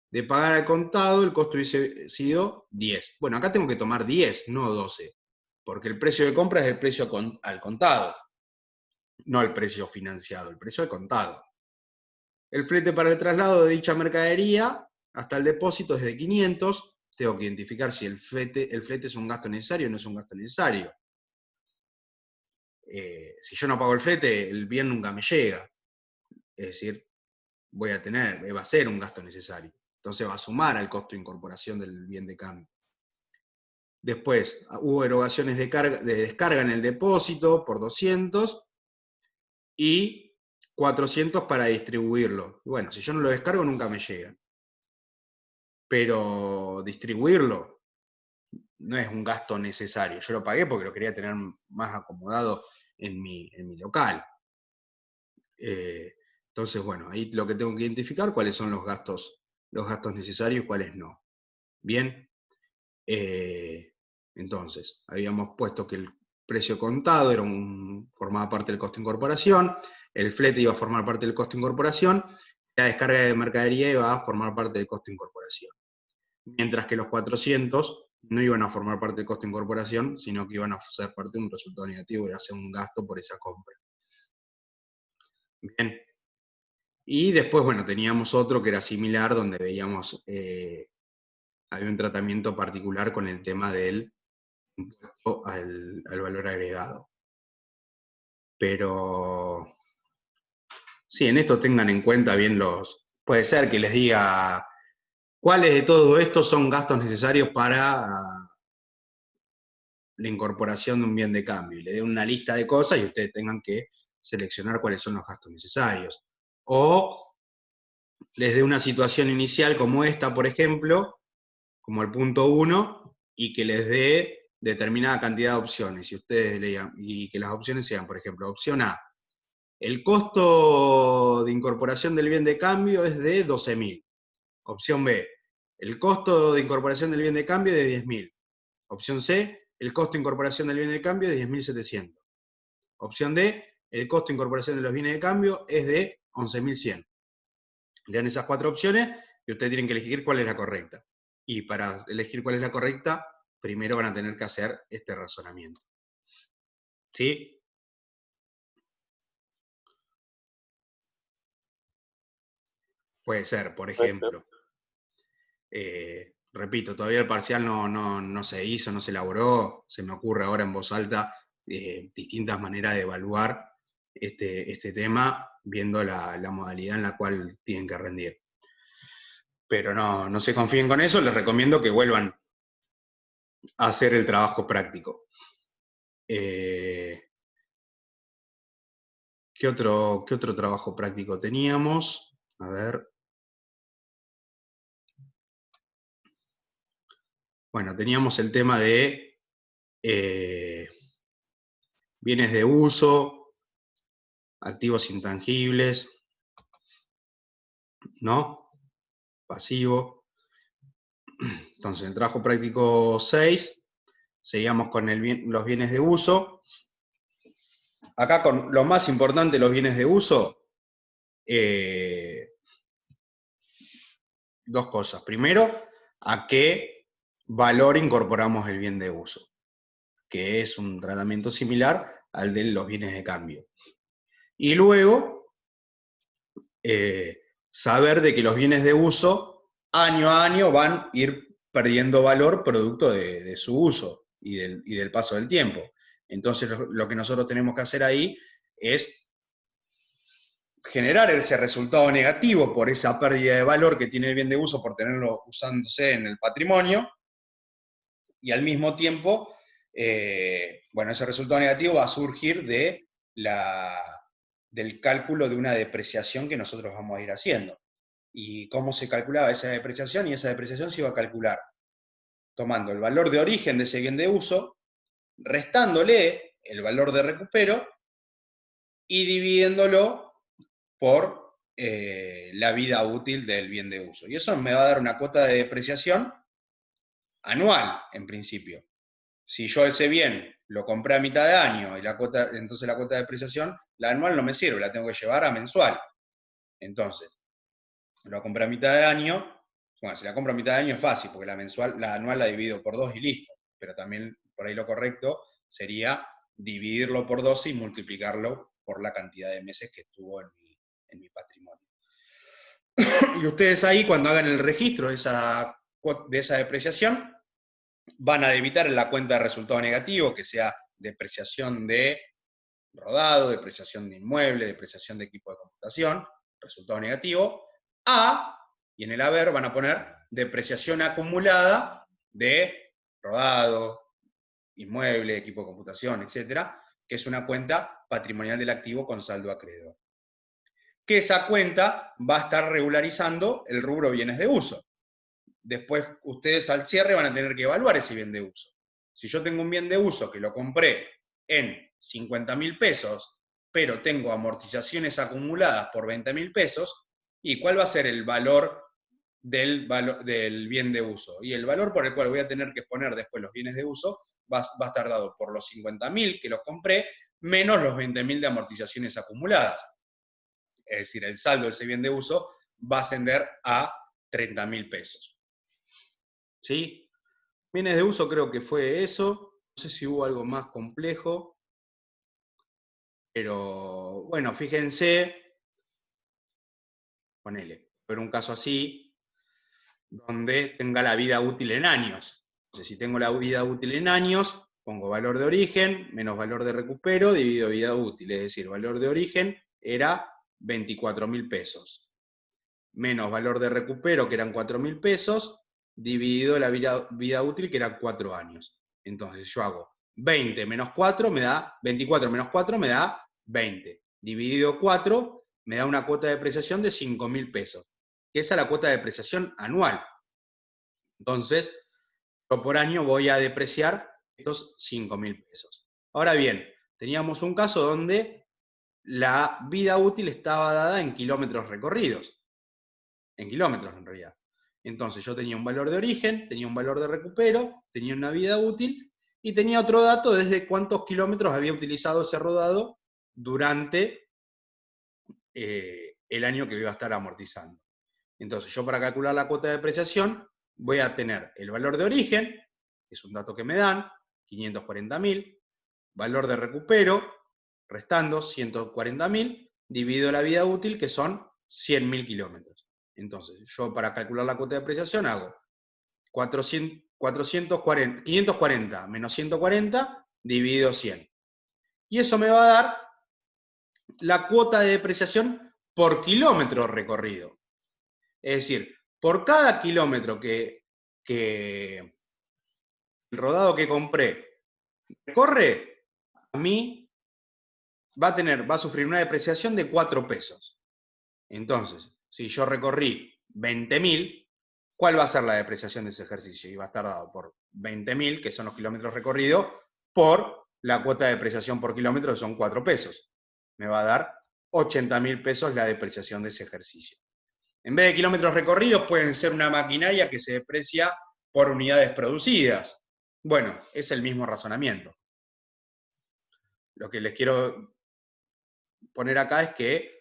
De pagar al contado, el costo hubiese sido 10. Bueno, acá tengo que tomar 10, no 12, porque el precio de compra es el precio al contado, no el precio financiado, el precio al contado. El flete para el traslado de dicha mercadería hasta el depósito es de 500. Tengo que identificar si el flete es un gasto necesario o no es un gasto necesario. Si yo no pago el flete, el bien nunca me llega. Es decir, va a ser un gasto necesario. Entonces va a sumar al costo de incorporación del bien de cambio. Después, hubo erogaciones de descarga en el depósito por 200 y 400 para distribuirlo. Bueno, si yo no lo descargo nunca me llega. Pero distribuirlo no es un gasto necesario. Yo lo pagué porque lo quería tener más acomodado en mi local. Entonces, bueno, ahí lo que tengo que identificar cuáles son los gastos necesarios y cuáles no. Bien. Entonces, habíamos puesto que el precio contado formaba parte del costo de incorporación, el flete iba a formar parte del costo de incorporación, la descarga de mercadería iba a formar parte del costo de incorporación. Mientras que los 400 no iban a formar parte del costo de incorporación, sino que iban a ser parte de un resultado negativo y hacer un gasto por esa compra. Bien. Y después, bueno, teníamos otro que era similar, donde veíamos, había un tratamiento particular con el tema del impuesto al valor agregado. Pero, sí, en esto tengan en cuenta bien puede ser que les diga cuáles de todo esto son gastos necesarios para la incorporación de un bien de cambio, y le dé una lista de cosas y ustedes tengan que seleccionar cuáles son los gastos necesarios. O les dé una situación inicial como esta, por ejemplo, como el punto 1, y que les dé determinada cantidad de opciones, y ustedes lean, y que las opciones sean, por ejemplo, opción A, el costo de incorporación del bien de cambio es de 12.000. Opción B, el costo de incorporación del bien de cambio es de 10.000. Opción C, el costo de incorporación del bien de cambio es de 10.700. Opción D, el costo de incorporación de los bienes de cambio es de 11.100. Lean esas 4 opciones y ustedes tienen que elegir cuál es la correcta. Y para elegir cuál es la correcta, primero van a tener que hacer este razonamiento. ¿Sí? Puede ser, por ejemplo, repito, todavía el parcial no se hizo, no se elaboró, se me ocurre ahora en voz alta distintas maneras de evaluar este tema, viendo la modalidad en la cual tienen que rendir. Pero no se confíen con eso, les recomiendo que vuelvan a hacer el trabajo práctico. ¿Qué otro trabajo práctico teníamos? A ver. Bueno, teníamos el tema de bienes de uso, activos intangibles, ¿no? Pasivo. Entonces, el trabajo práctico 6, seguíamos con los bienes de uso. Acá con lo más importante, los bienes de uso, dos cosas. Primero, a qué valor incorporamos el bien de uso, que es un tratamiento similar al de los bienes de cambio. Y luego, saber de que los bienes de uso, año a año, van a ir perdiendo valor producto de su uso y del paso del tiempo. Entonces, lo que nosotros tenemos que hacer ahí es generar ese resultado negativo por esa pérdida de valor que tiene el bien de uso por tenerlo usándose en el patrimonio, y al mismo tiempo, bueno, ese resultado negativo va a surgir del cálculo de una depreciación que nosotros vamos a ir haciendo. ¿Y cómo se calculaba esa depreciación? Y esa depreciación se iba a calcular tomando el valor de origen de ese bien de uso, restándole el valor de recupero y dividiéndolo por la vida útil del bien de uso. Y eso me va a dar una cuota de depreciación anual, en principio. Si yo ese bien lo compré a mitad de año, y entonces la cuota de depreciación, la anual no me sirve, la tengo que llevar a mensual. Entonces, lo compré a mitad de año, bueno, si la compro a mitad de año es fácil, porque la anual la divido por 2 y listo. Pero también, por ahí lo correcto sería dividirlo por 12 y multiplicarlo por la cantidad de meses que estuvo en mi patrimonio. Y ustedes ahí, cuando hagan el registro de esa depreciación, van a debitar en la cuenta de resultado negativo, que sea depreciación de rodado, depreciación de inmueble, depreciación de equipo de computación, resultado negativo, a, y en el haber van a poner depreciación acumulada de rodado, inmueble, equipo de computación, etcétera, que es una cuenta patrimonial del activo con saldo acreedor. Que esa cuenta va a estar regularizando el rubro bienes de uso. Después ustedes al cierre van a tener que evaluar ese bien de uso. Si yo tengo un bien de uso que lo compré en 50.000 pesos, pero tengo amortizaciones acumuladas por 20.000 pesos, ¿y cuál va a ser el valor del bien de uso? Y el valor por el cual voy a tener que poner después los bienes de uso va a estar dado por los 50.000 que los compré, menos los 20.000 de amortizaciones acumuladas. Es decir, el saldo de ese bien de uso va a ascender a 30.000 pesos. ¿Sí? Bienes de uso creo que fue eso. No sé si hubo algo más complejo. Pero, bueno, fíjense, ponele, pero un caso así, donde tenga la vida útil en años. Entonces, si tengo la vida útil en años, pongo valor de origen menos valor de recupero dividido vida útil. Es decir, valor de origen era 24.000 pesos. Menos valor de recupero, que eran 4.000 pesos, dividido la vida útil, que eran 4 años. Entonces yo hago 20 menos 4 me da, 24 menos 4 me da 20. Dividido 4 me da una cuota de depreciación de 5.000 pesos. Que esa es la cuota de depreciación anual. Entonces, yo por año voy a depreciar estos 5.000 pesos. Ahora bien, teníamos un caso donde la vida útil estaba dada en kilómetros recorridos. En kilómetros en realidad. Entonces yo tenía un valor de origen, tenía un valor de recupero, tenía una vida útil, y tenía otro dato desde cuántos kilómetros había utilizado ese rodado durante el año que iba a estar amortizando. Entonces yo para calcular la cuota de depreciación voy a tener el valor de origen, que es un dato que me dan, 540.000, valor de recupero, restando 140.000, dividido la vida útil, que son 100.000 kilómetros. Entonces, yo para calcular la cuota de depreciación hago 540 menos 140 dividido 100. Y eso me va a dar la cuota de depreciación por kilómetro recorrido. Es decir, por cada kilómetro que el rodado que compré recorre, a mí va a sufrir una depreciación de 4 pesos. Entonces, si yo recorrí 20.000, ¿cuál va a ser la depreciación de ese ejercicio? Y va a estar dado por 20.000, que son los kilómetros recorridos, por la cuota de depreciación por kilómetro, que son 4 pesos. Me va a dar 80.000 pesos la depreciación de ese ejercicio. En vez de kilómetros recorridos, pueden ser una maquinaria que se deprecia por unidades producidas. Bueno, es el mismo razonamiento. Lo que les quiero poner acá es que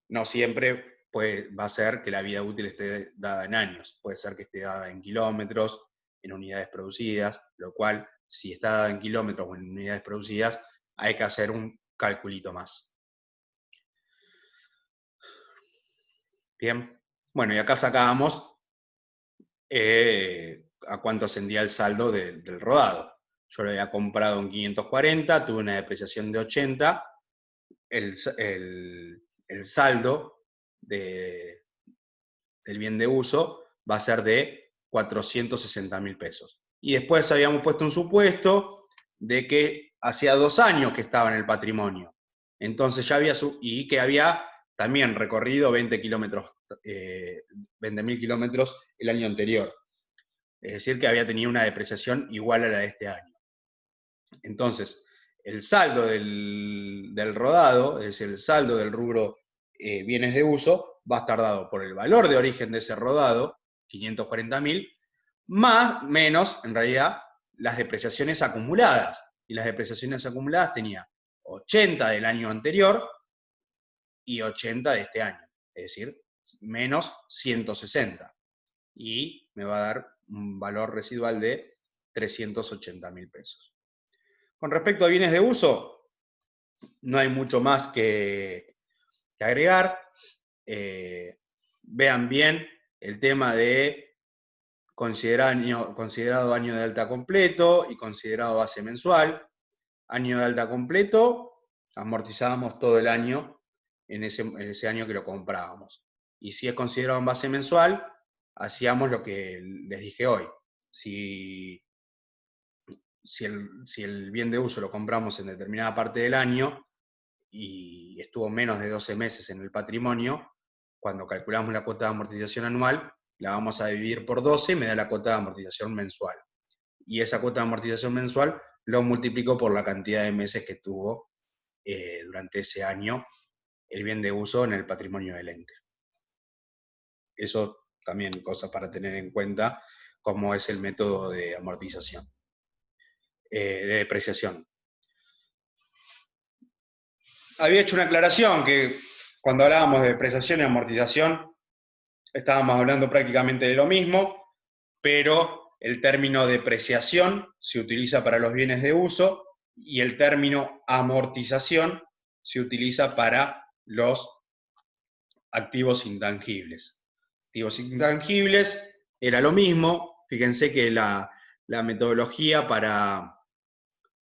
no siempre va a ser que la vida útil esté dada en años. Puede ser que esté dada en kilómetros, en unidades producidas, lo cual, si está dada en kilómetros o en unidades producidas, hay que hacer un calculito más. Bien. Bueno, y acá sacábamos a cuánto ascendía el saldo del rodado. Yo lo había comprado en 540, tuve una depreciación de 80, el saldo del bien de uso va a ser de 460.000 pesos. Y después habíamos puesto un supuesto de que hacía 2 años que estaba en el patrimonio. Entonces ya había, y que había también recorrido 20.000 kilómetros el año anterior. Es decir, que había tenido una depreciación igual a la de este año. Entonces, el saldo del rodado, es decir, el saldo del rubro bienes de uso, va a estar dado por el valor de origen de ese rodado, 540.000, menos, en realidad, las depreciaciones acumuladas. Y las depreciaciones acumuladas tenía 80 del año anterior y 80 de este año. Es decir, menos 160. Y me va a dar un valor residual de 380.000 pesos. Con respecto a bienes de uso, no hay mucho más que agregar. Vean bien el tema de considerado año de alta completo y considerado base mensual. Año de alta completo, amortizábamos todo el año en ese año que lo comprábamos. Y si es considerado en base mensual, hacíamos lo que les dije hoy. Si el bien de uso lo compramos en determinada parte del año y estuvo menos de 12 meses en el patrimonio, cuando calculamos la cuota de amortización anual, la vamos a dividir por 12 y me da la cuota de amortización mensual. Y esa cuota de amortización mensual lo multiplico por la cantidad de meses que tuvo durante ese año el bien de uso en el patrimonio del ente. Eso también cosa para tener en cuenta, cómo es el método de amortización, de depreciación. Había hecho una aclaración que cuando hablábamos de depreciación y amortización estábamos hablando prácticamente de lo mismo, pero el término depreciación se utiliza para los bienes de uso y el término amortización se utiliza para los activos intangibles. Activos intangibles era lo mismo. Fíjense que la metodología para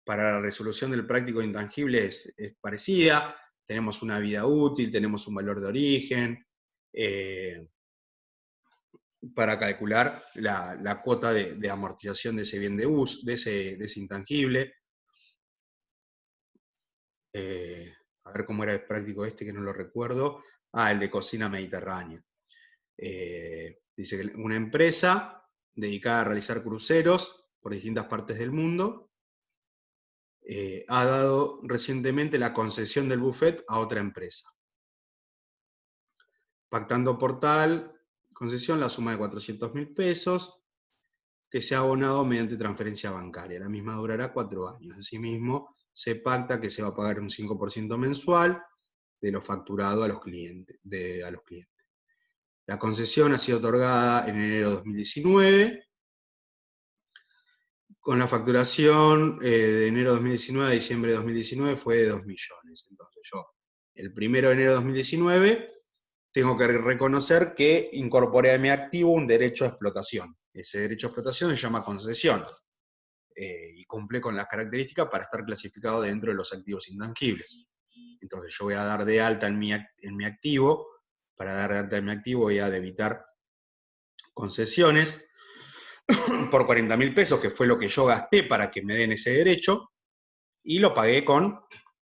la resolución del práctico intangible es parecida. Tenemos una vida útil, tenemos un valor de origen, para calcular la cuota de amortización de ese bien de uso, de ese intangible. A ver cómo era el práctico este, que no lo recuerdo. El de cocina mediterránea. Dice que una empresa dedicada a realizar cruceros por distintas partes del mundo ha dado recientemente la concesión del buffet a otra empresa, pactando por tal concesión la suma de 400.000 pesos que se ha abonado mediante transferencia bancaria. La misma durará 4 años. Asimismo, se pacta que se va a pagar un 5% mensual de lo facturado a los clientes. La concesión ha sido otorgada en enero de 2019, con la facturación de enero de 2019 a diciembre de 2019 fue de 2 millones. Entonces yo, el 1 de enero de 2019, tengo que reconocer que incorporé a mi activo un derecho a explotación. Ese derecho a explotación se llama concesión, y cumple con las características para estar clasificado dentro de los activos intangibles. Entonces yo voy a dar de alta en mi activo. Para dar de alta en mi activo voy a debitar concesiones por 40.000 pesos, que fue lo que yo gasté para que me den ese derecho, y lo pagué con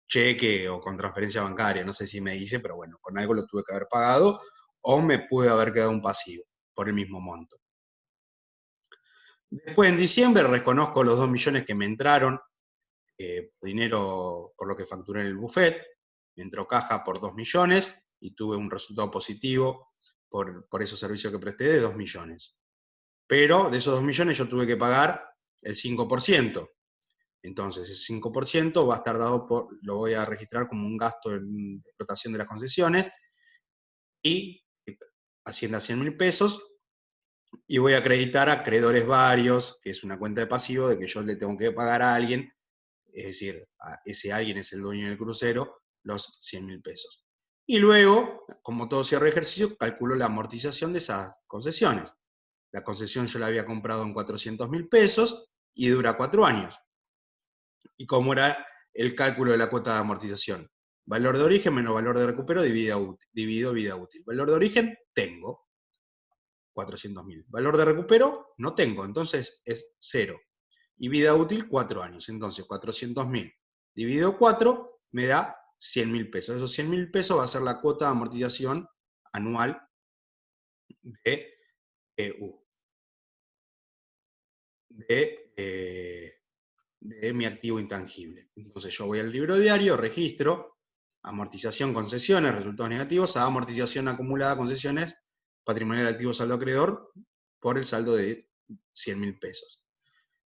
cheque o con transferencia bancaria, no sé si me dice, pero bueno, con algo lo tuve que haber pagado, o me pude haber quedado un pasivo por el mismo monto. Después, en diciembre, reconozco los 2 millones que me entraron, dinero por lo que facturé en el buffet. Me entró caja por 2 millones y tuve un resultado positivo por esos servicios que presté de 2 millones. Pero de esos 2 millones yo tuve que pagar el 5%. Entonces, ese 5% va a estar dado lo voy a registrar como un gasto en explotación de las concesiones, y asciende a 100.000 pesos, y voy a acreditar a acreedores varios, que es una cuenta de pasivo de que yo le tengo que pagar a alguien, es decir, ese alguien es el dueño del crucero, los 100.000 pesos. Y luego, como todo cierre de ejercicio, calculo la amortización de esas concesiones. La concesión yo la había comprado en 400.000 pesos y dura 4 años. ¿Y cómo era el cálculo de la cuota de amortización? Valor de origen menos valor de recupero dividido vida útil. Valor de origen, tengo 400.000. Valor de recupero, no tengo, entonces es 0. Y vida útil, 4 años. Entonces 400.000 dividido 4 me da 100.000 pesos. Esos 100.000 pesos va a ser la cuota de amortización anual de de mi activo intangible. Entonces yo voy al libro diario, registro, amortización, concesiones, resultados negativos, a amortización acumulada, concesiones, patrimonial activo, saldo acreedor, por el saldo de 100.000 pesos.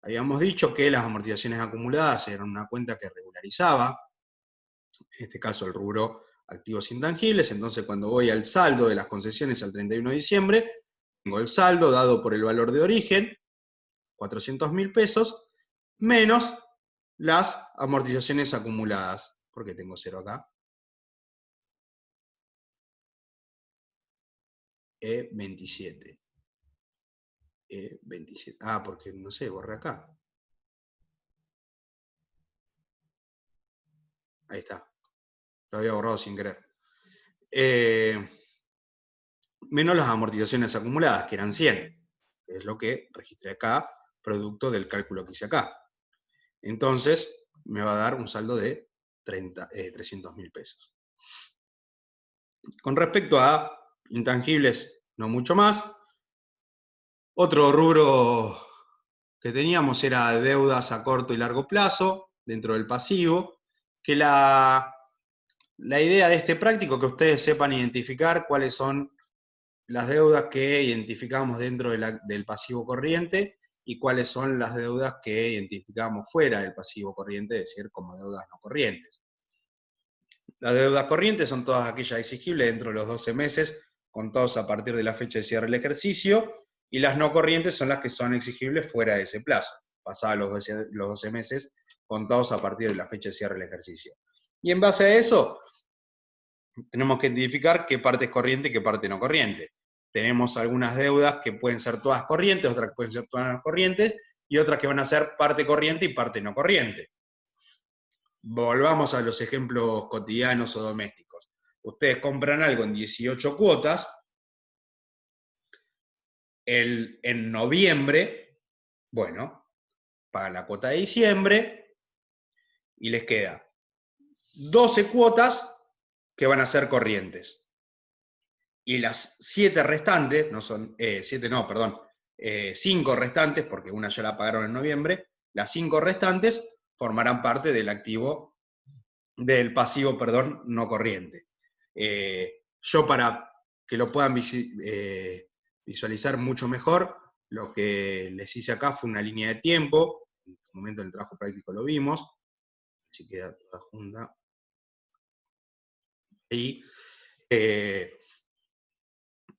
Habíamos dicho que las amortizaciones acumuladas eran una cuenta que regularizaba, en este caso el rubro activos intangibles. Entonces cuando voy al saldo de las concesiones al 31 de diciembre, tengo el saldo dado por el valor de origen, 400.000 pesos, menos las amortizaciones acumuladas, porque tengo 0 acá, 27. 27. Porque no sé, borré acá. Ahí está. Lo había borrado sin querer. menos las amortizaciones acumuladas, que eran 100, que es lo que registré acá, producto del cálculo que hice acá. Entonces, me va a dar un saldo de 300.000 pesos. Con respecto a intangibles, no mucho más. Otro rubro que teníamos era deudas a corto y largo plazo, dentro del pasivo, que la idea de este práctico es que ustedes sepan identificar cuáles son las deudas que identificamos dentro del pasivo corriente y cuáles son las deudas que identificamos fuera del pasivo corriente, es decir, como deudas no corrientes. Las deudas corrientes son todas aquellas exigibles dentro de los 12 meses, contados a partir de la fecha de cierre del ejercicio, y las no corrientes son las que son exigibles fuera de ese plazo, pasados los 12 meses, contados a partir de la fecha de cierre del ejercicio. Y en base a eso, tenemos que identificar qué parte es corriente y qué parte no corriente. Tenemos algunas deudas que pueden ser todas corrientes, otras que pueden ser todas no corrientes, y otras que van a ser parte corriente y parte no corriente. Volvamos a los ejemplos cotidianos o domésticos. Ustedes compran algo en 18 cuotas, en noviembre, bueno, pagan la cuota de diciembre, y les queda 12 cuotas que van a ser corrientes. Y las 7 restantes, 5 restantes, porque una ya la pagaron en noviembre, las 5 restantes formarán parte del pasivo, no corriente. Yo, para que lo puedan visualizar mucho mejor, lo que les hice acá fue una línea de tiempo. En el momento del trabajo práctico lo vimos, así queda toda junta. Y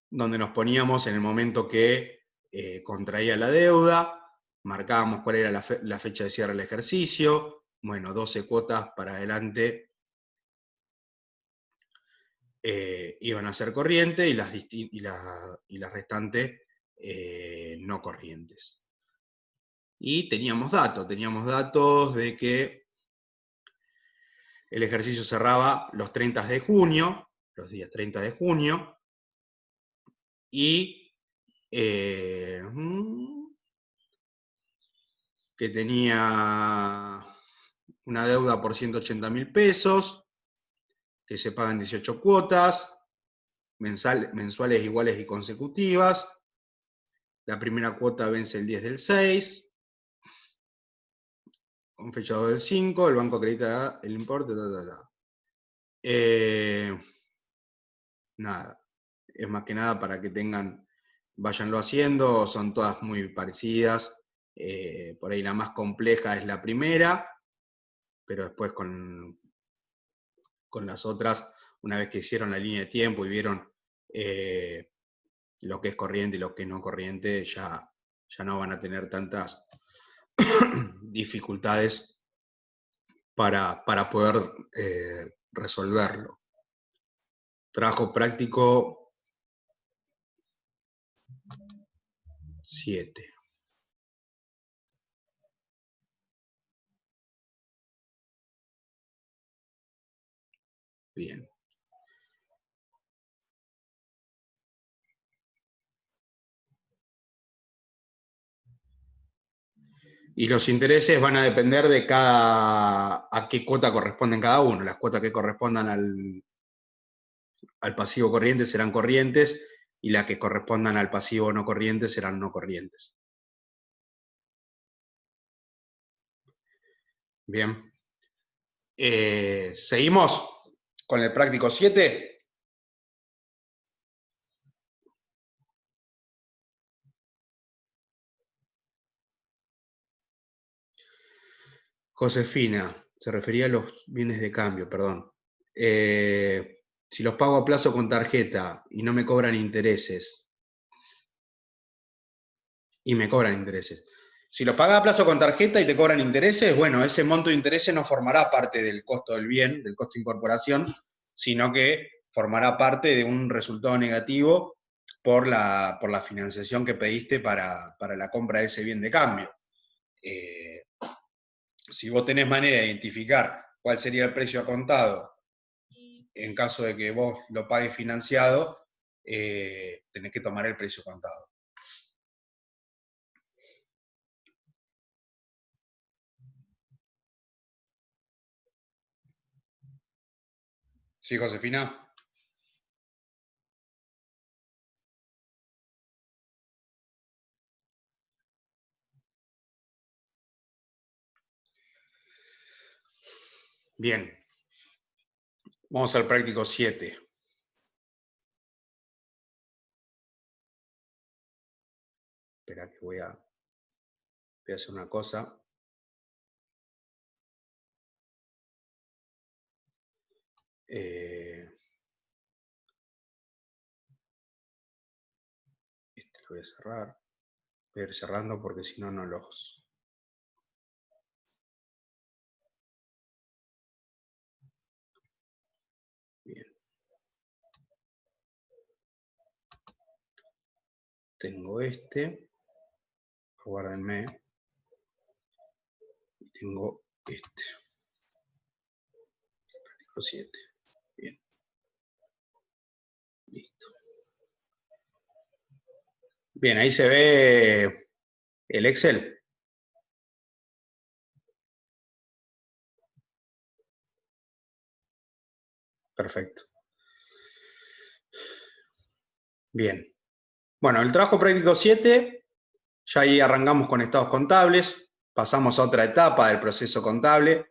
donde nos poníamos en el momento que contraía la deuda, marcábamos cuál era la fecha de cierre del ejercicio, bueno, 12 cuotas para adelante iban a ser corrientes y las restantes no corrientes. Y teníamos datos de que el ejercicio cerraba los 30 de junio, los días 30 de junio, y que tenía una deuda por 180.000 pesos, que se pagan 18 cuotas, mensuales iguales y consecutivas. La primera cuota vence el 10 del 6, con fecha 2 del 5, el banco acredita el importe, nada, es más que nada para que váyanlo haciendo, son todas muy parecidas. Por ahí la más compleja es la primera, pero después con las otras, una vez que hicieron la línea de tiempo y vieron lo que es corriente y lo que es no corriente, ya no van a tener tantas dificultades para poder resolverlo. Trabajo práctico 7. Bien. Y los intereses van a depender de a qué cuota corresponden cada uno. Las cuotas que correspondan al pasivo corriente serán corrientes, y las que correspondan al pasivo no corriente serán no corrientes. Bien. ¿Seguimos con el práctico 7? Josefina, se refería a los bienes de cambio, perdón. Si los pago a plazo con tarjeta y no me cobran intereses, Si los pagas a plazo con tarjeta y te cobran intereses, bueno, ese monto de intereses no formará parte del costo del bien, del costo de incorporación, sino que formará parte de un resultado negativo por la financiación que pediste para la compra de ese bien de cambio. Si vos tenés manera de identificar cuál sería el precio a contado en caso de que vos lo pagues financiado, tenés que tomar el precio contado. ¿Sí, Josefina? Bien. Vamos al práctico 7. Espera que voy a hacer una cosa. Este lo voy a cerrar. Voy a ir cerrando porque si no, no los... Bien. Tengo este. Guárdenme. Y tengo este. Práctico 7. Bien. Listo. Bien, ahí se ve el Excel. Perfecto. Bien. Bueno, el trabajo práctico 7, ya ahí arrancamos con estados contables, pasamos a otra etapa del proceso contable,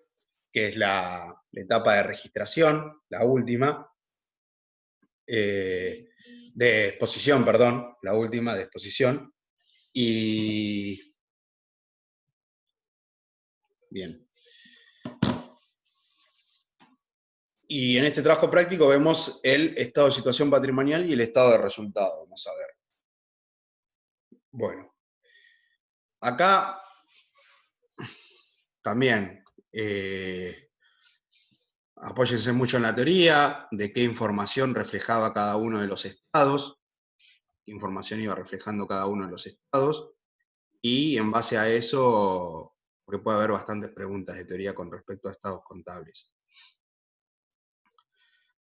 que es la etapa de registración, la última, de exposición, perdón, la última de exposición. Y bien. Y en este trabajo práctico vemos el estado de situación patrimonial y el estado de resultado. Vamos a ver. Bueno, acá también apóyense mucho en la teoría de qué información reflejaba cada uno de los estados, qué información iba reflejando cada uno de los estados, y en base a eso, porque puede haber bastantes preguntas de teoría con respecto a estados contables.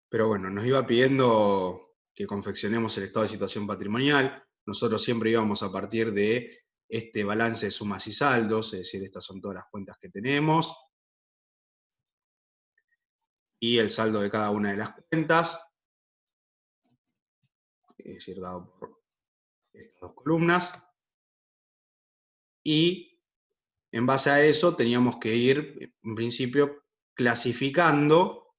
Pero bueno, nos iba pidiendo que confeccionemos el estado de situación patrimonial. Nosotros siempre íbamos a partir de este balance de sumas y saldos, es decir, estas son todas las cuentas que tenemos, y el saldo de cada una de las cuentas, es decir, dado por estas dos columnas, y en base a eso teníamos que ir, en principio, clasificando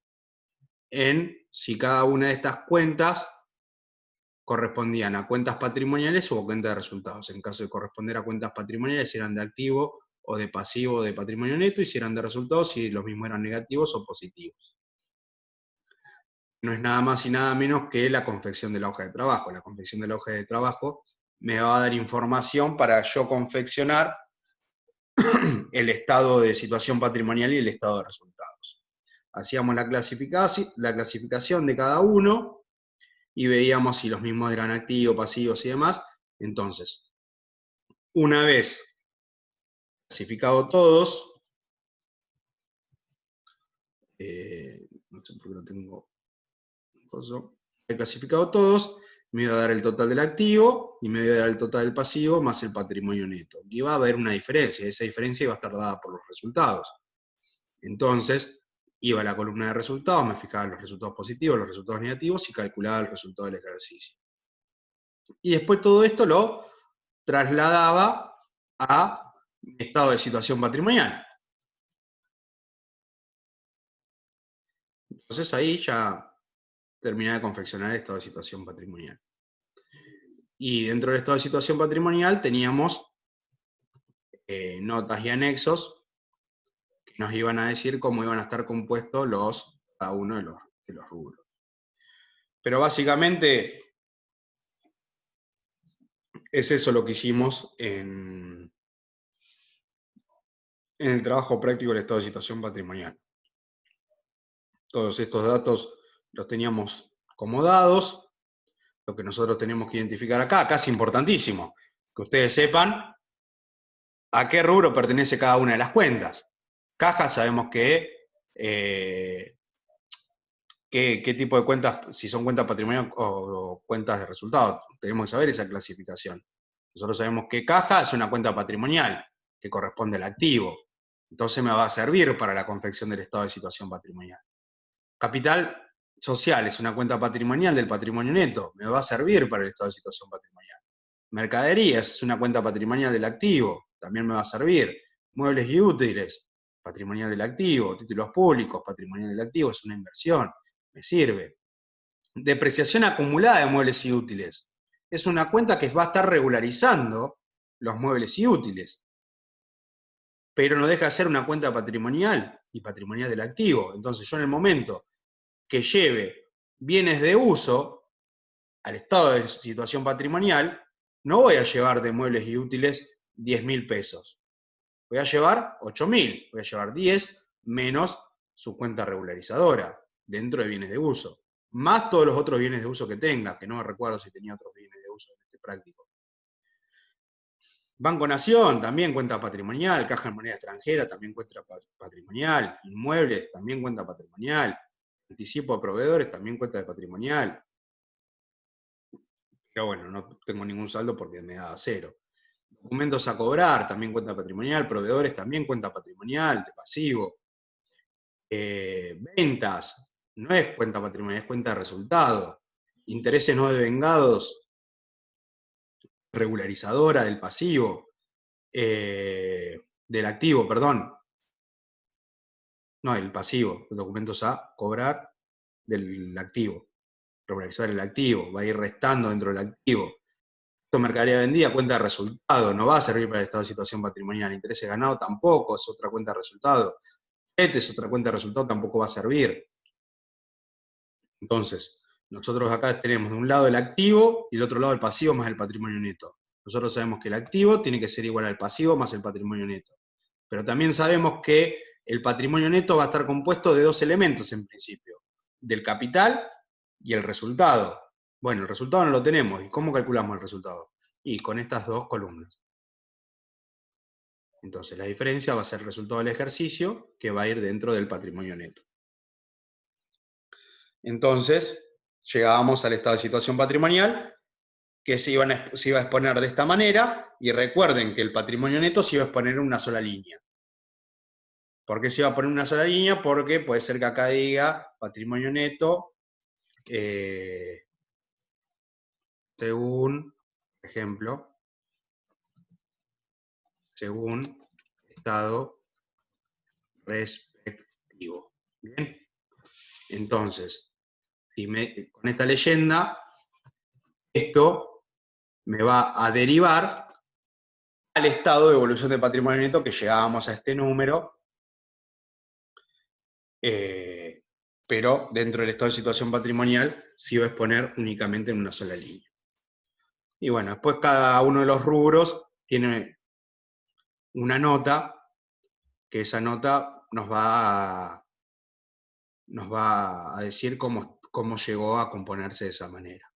en si cada una de estas cuentas correspondían a cuentas patrimoniales o a cuentas de resultados. En caso de corresponder a cuentas patrimoniales, si eran de activo o de pasivo o de patrimonio neto, y si eran de resultados, si los mismos eran negativos o positivos. No es nada más y nada menos que la confección de la hoja de trabajo. La confección de la hoja de trabajo me va a dar información para yo confeccionar el estado de situación patrimonial y el estado de resultados. Hacíamos la clasificación de cada uno y veíamos si los mismos eran activos, pasivos y demás. Entonces, una vez clasificado todos, no sé por qué lo tengo, he clasificado todos, me iba a dar el total del activo y me iba a dar el total del pasivo más el patrimonio neto. Y va a haber una diferencia, esa diferencia iba a estar dada por los resultados. Entonces, iba a la columna de resultados, me fijaba en los resultados positivos, los resultados negativos y calculaba el resultado del ejercicio. Y después todo esto lo trasladaba a estado de situación patrimonial. Entonces ahí ya terminé de confeccionar el estado de situación patrimonial. Y dentro del estado de situación patrimonial teníamos notas y anexos que nos iban a decir cómo iban a estar compuestos cada uno de los rubros. Pero básicamente es eso lo que hicimos en el trabajo práctico del estado de situación patrimonial. Todos estos datos los teníamos como dados. Lo que nosotros tenemos que identificar acá es importantísimo, que ustedes sepan a qué rubro pertenece cada una de las cuentas. Caja sabemos que qué tipo de cuentas, si son cuentas patrimoniales o cuentas de resultados. Tenemos que saber esa clasificación. Nosotros sabemos que caja es una cuenta patrimonial, que corresponde al activo. Entonces me va a servir para la confección del estado de situación patrimonial. Capital social es una cuenta patrimonial del patrimonio neto, me va a servir para el estado de situación patrimonial. Mercadería es una cuenta patrimonial del activo, también me va a servir. Muebles y útiles, patrimonial del activo. Títulos públicos, patrimonial del activo, es una inversión, me sirve. Depreciación acumulada de muebles y útiles, es una cuenta que va a estar regularizando los muebles y útiles, pero no deja de ser una cuenta patrimonial y patrimonial del activo. Entonces yo en el momento que lleve bienes de uso al estado de situación patrimonial, no voy a llevar de muebles y útiles 10.000 pesos. Voy a llevar 8.000, voy a llevar 10 menos su cuenta regularizadora dentro de bienes de uso, más todos los otros bienes de uso que tenga, que no me recuerdo si tenía otros bienes de uso en este práctico. Banco Nación, también cuenta patrimonial. Caja en moneda extranjera, también cuenta patrimonial. Inmuebles, también cuenta patrimonial. Anticipo a proveedores, también cuenta de patrimonial. Pero bueno, no tengo ningún saldo porque me da 0. Documentos a cobrar, también cuenta patrimonial. Proveedores, también cuenta patrimonial, de pasivo. Ventas, no es cuenta patrimonial, es cuenta de resultado. Intereses no devengados, regularizadora del pasivo. Del activo, perdón. No, el pasivo, los documentos a cobrar del activo. Regularizar el activo, va a ir restando dentro del activo. Esto mercadería vendida, cuenta de resultado, no va a servir para el estado de situación patrimonial. Intereses ganados tampoco, es otra cuenta de resultado. Este es otra cuenta de resultado, tampoco va a servir. Entonces, nosotros acá tenemos de un lado el activo y del otro lado el pasivo más el patrimonio neto. Nosotros sabemos que el activo tiene que ser igual al pasivo más el patrimonio neto. Pero también sabemos que el patrimonio neto va a estar compuesto de 2 elementos en principio, del capital y el resultado. Bueno, el resultado no lo tenemos. ¿Y cómo calculamos el resultado? Y con estas 2 columnas. Entonces, la diferencia va a ser el resultado del ejercicio, que va a ir dentro del patrimonio neto. Entonces, llegábamos al estado de situación patrimonial, que se iba a exponer de esta manera, y recuerden que el patrimonio neto se iba a exponer en una sola línea. ¿Por qué se iba a poner una sola línea? Porque puede ser que acá diga patrimonio neto, según, por ejemplo, según estado respectivo. ¿Bien? Entonces, con esta leyenda, esto me va a derivar al estado de evolución de patrimonio neto que llegábamos a este número, pero dentro del estado de situación patrimonial se iba a exponer únicamente en una sola línea. Y bueno, después cada uno de los rubros tiene una nota, que esa nota nos va a decir cómo llegó a componerse de esa manera.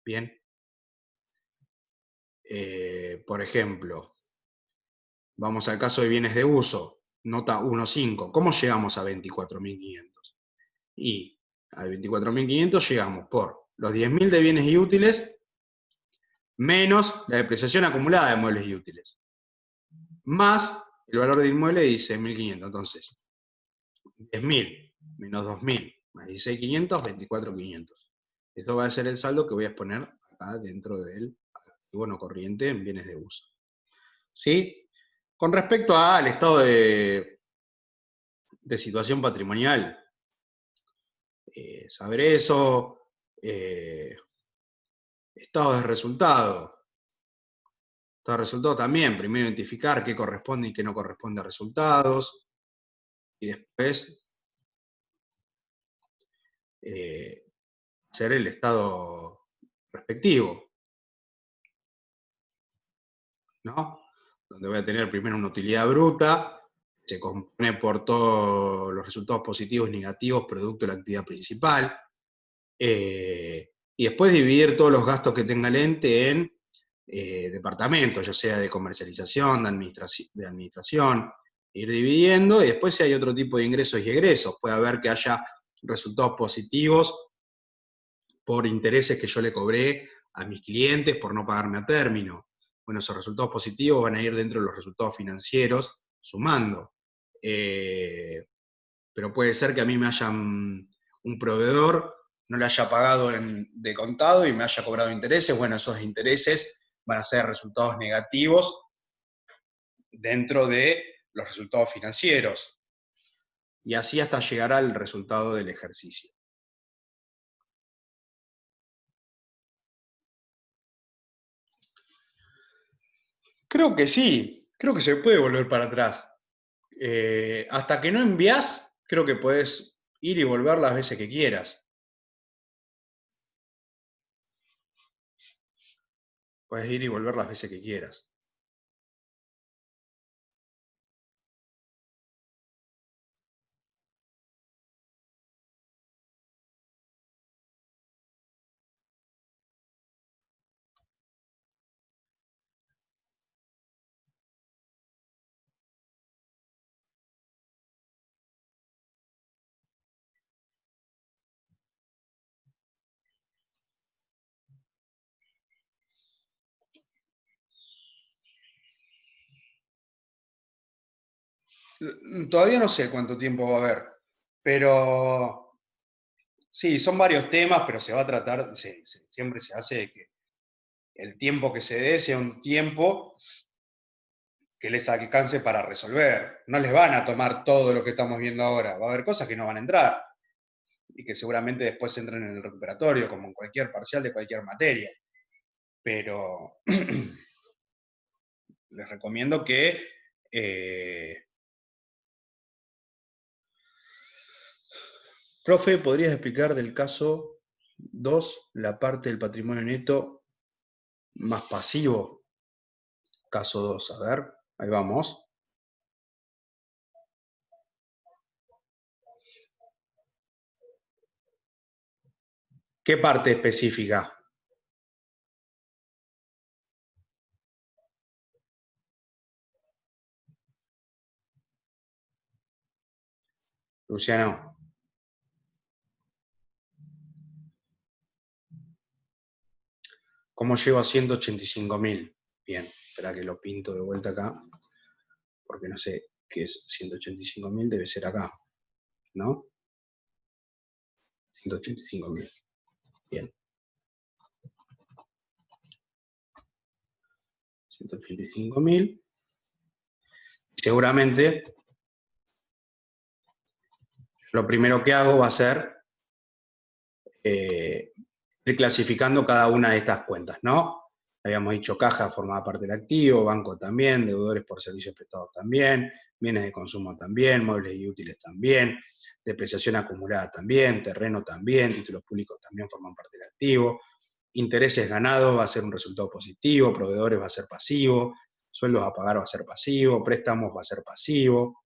¿Bien? Por ejemplo, vamos al caso de bienes de uso, nota 1.5. ¿Cómo llegamos a 24.500? Y a 24.500 llegamos por los 10.000 de bienes y útiles menos la depreciación acumulada de muebles y útiles, más el valor del inmueble de 16.500. Entonces, 10.000 menos 2.000 más 16.500, 24.500. Esto va a ser el saldo que voy a exponer acá dentro del activo no corriente en bienes de uso. ¿Sí? Con respecto al estado de situación patrimonial, saber eso, estado de resultado. Estado de resultado también, primero identificar qué corresponde y qué no corresponde a resultados, y después hacer el estado respectivo, ¿no? Donde voy a tener primero una utilidad bruta, que se compone por todos los resultados positivos y negativos producto de la actividad principal, y después dividir todos los gastos que tenga el ente en departamentos, ya sea de comercialización, de administración, ir dividiendo, y después si hay otro tipo de ingresos y egresos, puede haber que haya resultados positivos por intereses que yo le cobré a mis clientes por no pagarme a término. Bueno, esos resultados positivos van a ir dentro de los resultados financieros sumando. Pero puede ser que a mí me hayan, un proveedor no le haya pagado de contado y me haya cobrado intereses. Bueno, esos intereses van a ser resultados negativos dentro de los resultados financieros. Y así hasta llegar al resultado del ejercicio. Creo que sí, creo que se puede volver para atrás. Hasta que no envías, creo que puedes ir y volver las veces que quieras. Puedes ir y volver las veces que quieras. Todavía no sé cuánto tiempo va a haber, pero sí, son varios temas, pero se va a tratar, siempre se hace de que el tiempo que se dé sea un tiempo que les alcance para resolver. No les van a tomar todo lo que estamos viendo ahora, va a haber cosas que no van a entrar y que seguramente después entren en el recuperatorio, como en cualquier parcial de cualquier materia. Pero les recomiendo que profe, ¿podrías explicar del caso 2 la parte del patrimonio neto más pasivo? Caso 2, a ver, ahí vamos. ¿Qué parte específica? Luciano. ¿Cómo llego a 185.000? Bien, espera que lo pinto de vuelta acá, porque no sé qué es 185.000, debe ser acá, ¿no? 185.000. Bien. 185.000. Seguramente lo primero que hago va a ser ir clasificando cada una de estas cuentas, ¿no? Habíamos dicho caja formaba parte del activo, banco también, deudores por servicios prestados también, bienes de consumo también, muebles y útiles también, depreciación acumulada también, terreno también, títulos públicos también forman parte del activo, intereses ganados va a ser un resultado positivo, proveedores va a ser pasivo, sueldos a pagar va a ser pasivo, préstamos va a ser pasivo,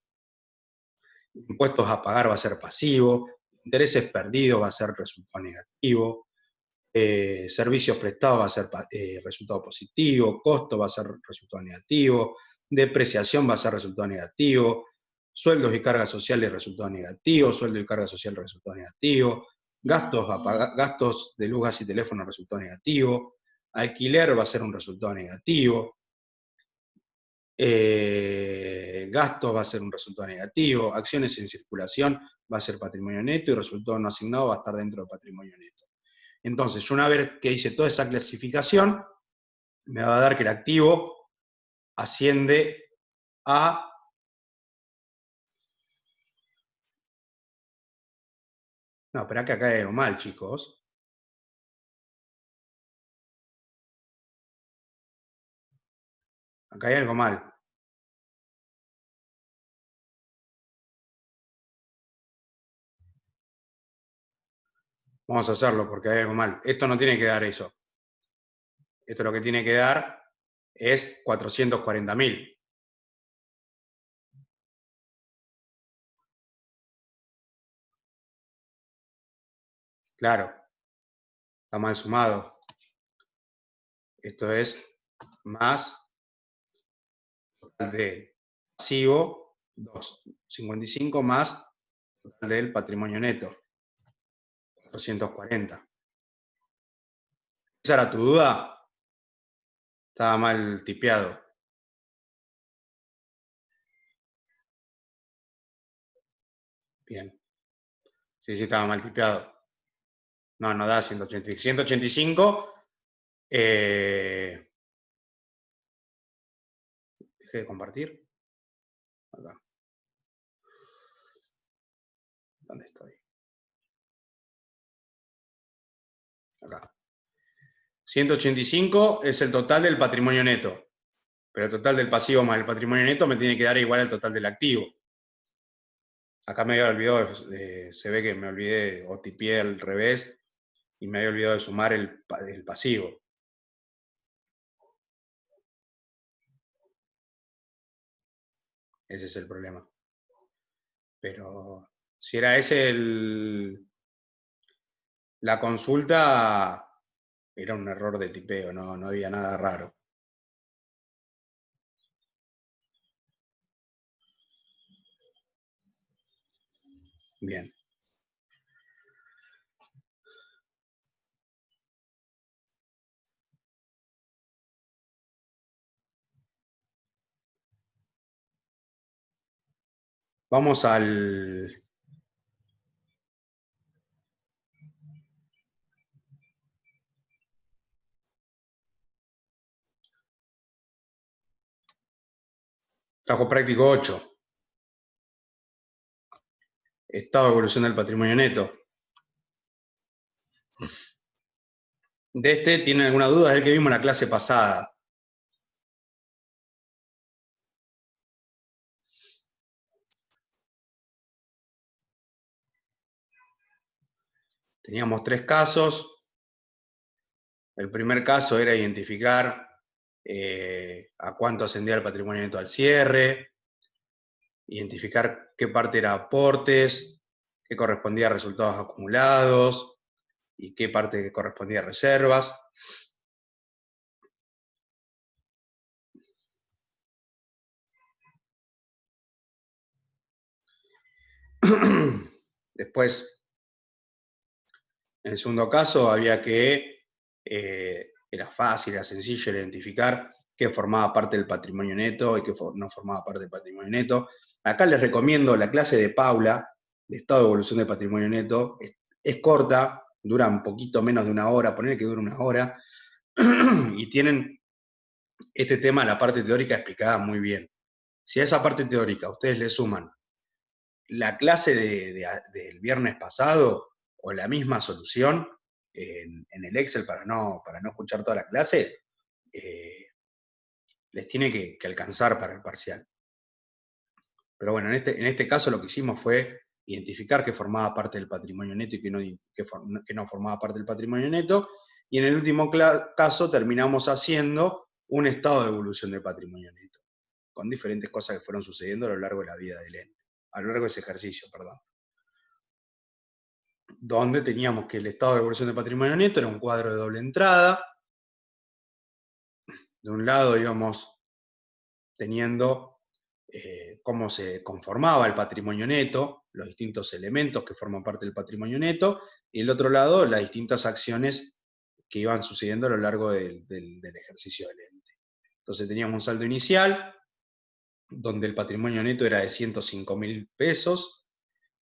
impuestos a pagar va a ser pasivo, intereses perdidos va a ser resultado negativo, servicios prestados va a ser resultado positivo, costo va a ser resultado negativo, depreciación va a ser resultado negativo, sueldos y cargas sociales resultado negativo, sueldo y carga social resultado negativo, gastos de luz, gas y teléfono resultado negativo, alquiler va a ser un resultado negativo, gastos va a ser un resultado negativo, acciones en circulación va a ser patrimonio neto y resultado no asignado va a estar dentro del patrimonio neto. Entonces, yo una vez que hice toda esa clasificación, me va a dar que el activo asciende a no, espera que acá hay algo mal, chicos. Acá hay algo mal. Vamos a hacerlo porque hay algo mal. Esto no tiene que dar eso. Esto lo que tiene que dar es 440.000. Claro, está mal sumado. Esto es más total de pasivo, 255 más total del patrimonio neto. 440. ¿Esa era tu duda? Estaba mal tipeado. Bien. Sí, estaba mal tipeado. No da 185. 185. Dejé de compartir. Acá. ¿Dónde estoy? Acá. 185 es el total del patrimonio neto. Pero el total del pasivo más el patrimonio neto me tiene que dar igual al total del activo. Acá me había olvidado, se ve que me olvidé o tipié al revés y me había olvidado de sumar el pasivo. Ese es el problema. Pero si era ese la consulta, era un error de tipeo, no había nada raro. Bien. Vamos al... Trabajo práctico 8. Estado de evolución del patrimonio neto. De este, ¿tienen alguna duda? Es el que vimos en la clase pasada. Teníamos 3 casos. El primer caso era identificar a cuánto ascendía el patrimonio neto al cierre, identificar qué parte era aportes, qué correspondía a resultados acumulados y qué parte correspondía a reservas. Después, en el segundo caso, había que, era fácil, era sencillo identificar qué formaba parte del patrimonio neto y qué no formaba parte del patrimonio neto. Acá les recomiendo la clase de Paula, de estado de evolución del patrimonio neto. Es corta, dura un poquito menos de una hora, poner que dura una hora, y tienen este tema, la parte teórica, explicada muy bien. Si a esa parte teórica ustedes le suman la clase del viernes pasado o la misma solución en el Excel para no escuchar toda la clase, les tiene que alcanzar para el parcial. Pero bueno, en este caso lo que hicimos fue identificar que formaba parte del patrimonio neto y que no formaba parte del patrimonio neto, y en el último caso terminamos haciendo un estado de evolución del patrimonio neto, con diferentes cosas que fueron sucediendo a lo largo de la vida del ente, a lo largo de ese ejercicio, perdón. Donde teníamos que el estado de evolución del patrimonio neto era un cuadro de doble entrada. De un lado íbamos teniendo cómo se conformaba el patrimonio neto, los distintos elementos que forman parte del patrimonio neto, y del otro lado las distintas acciones que iban sucediendo a lo largo del ejercicio del ente. Entonces teníamos un saldo inicial, donde el patrimonio neto era de 105.000 pesos,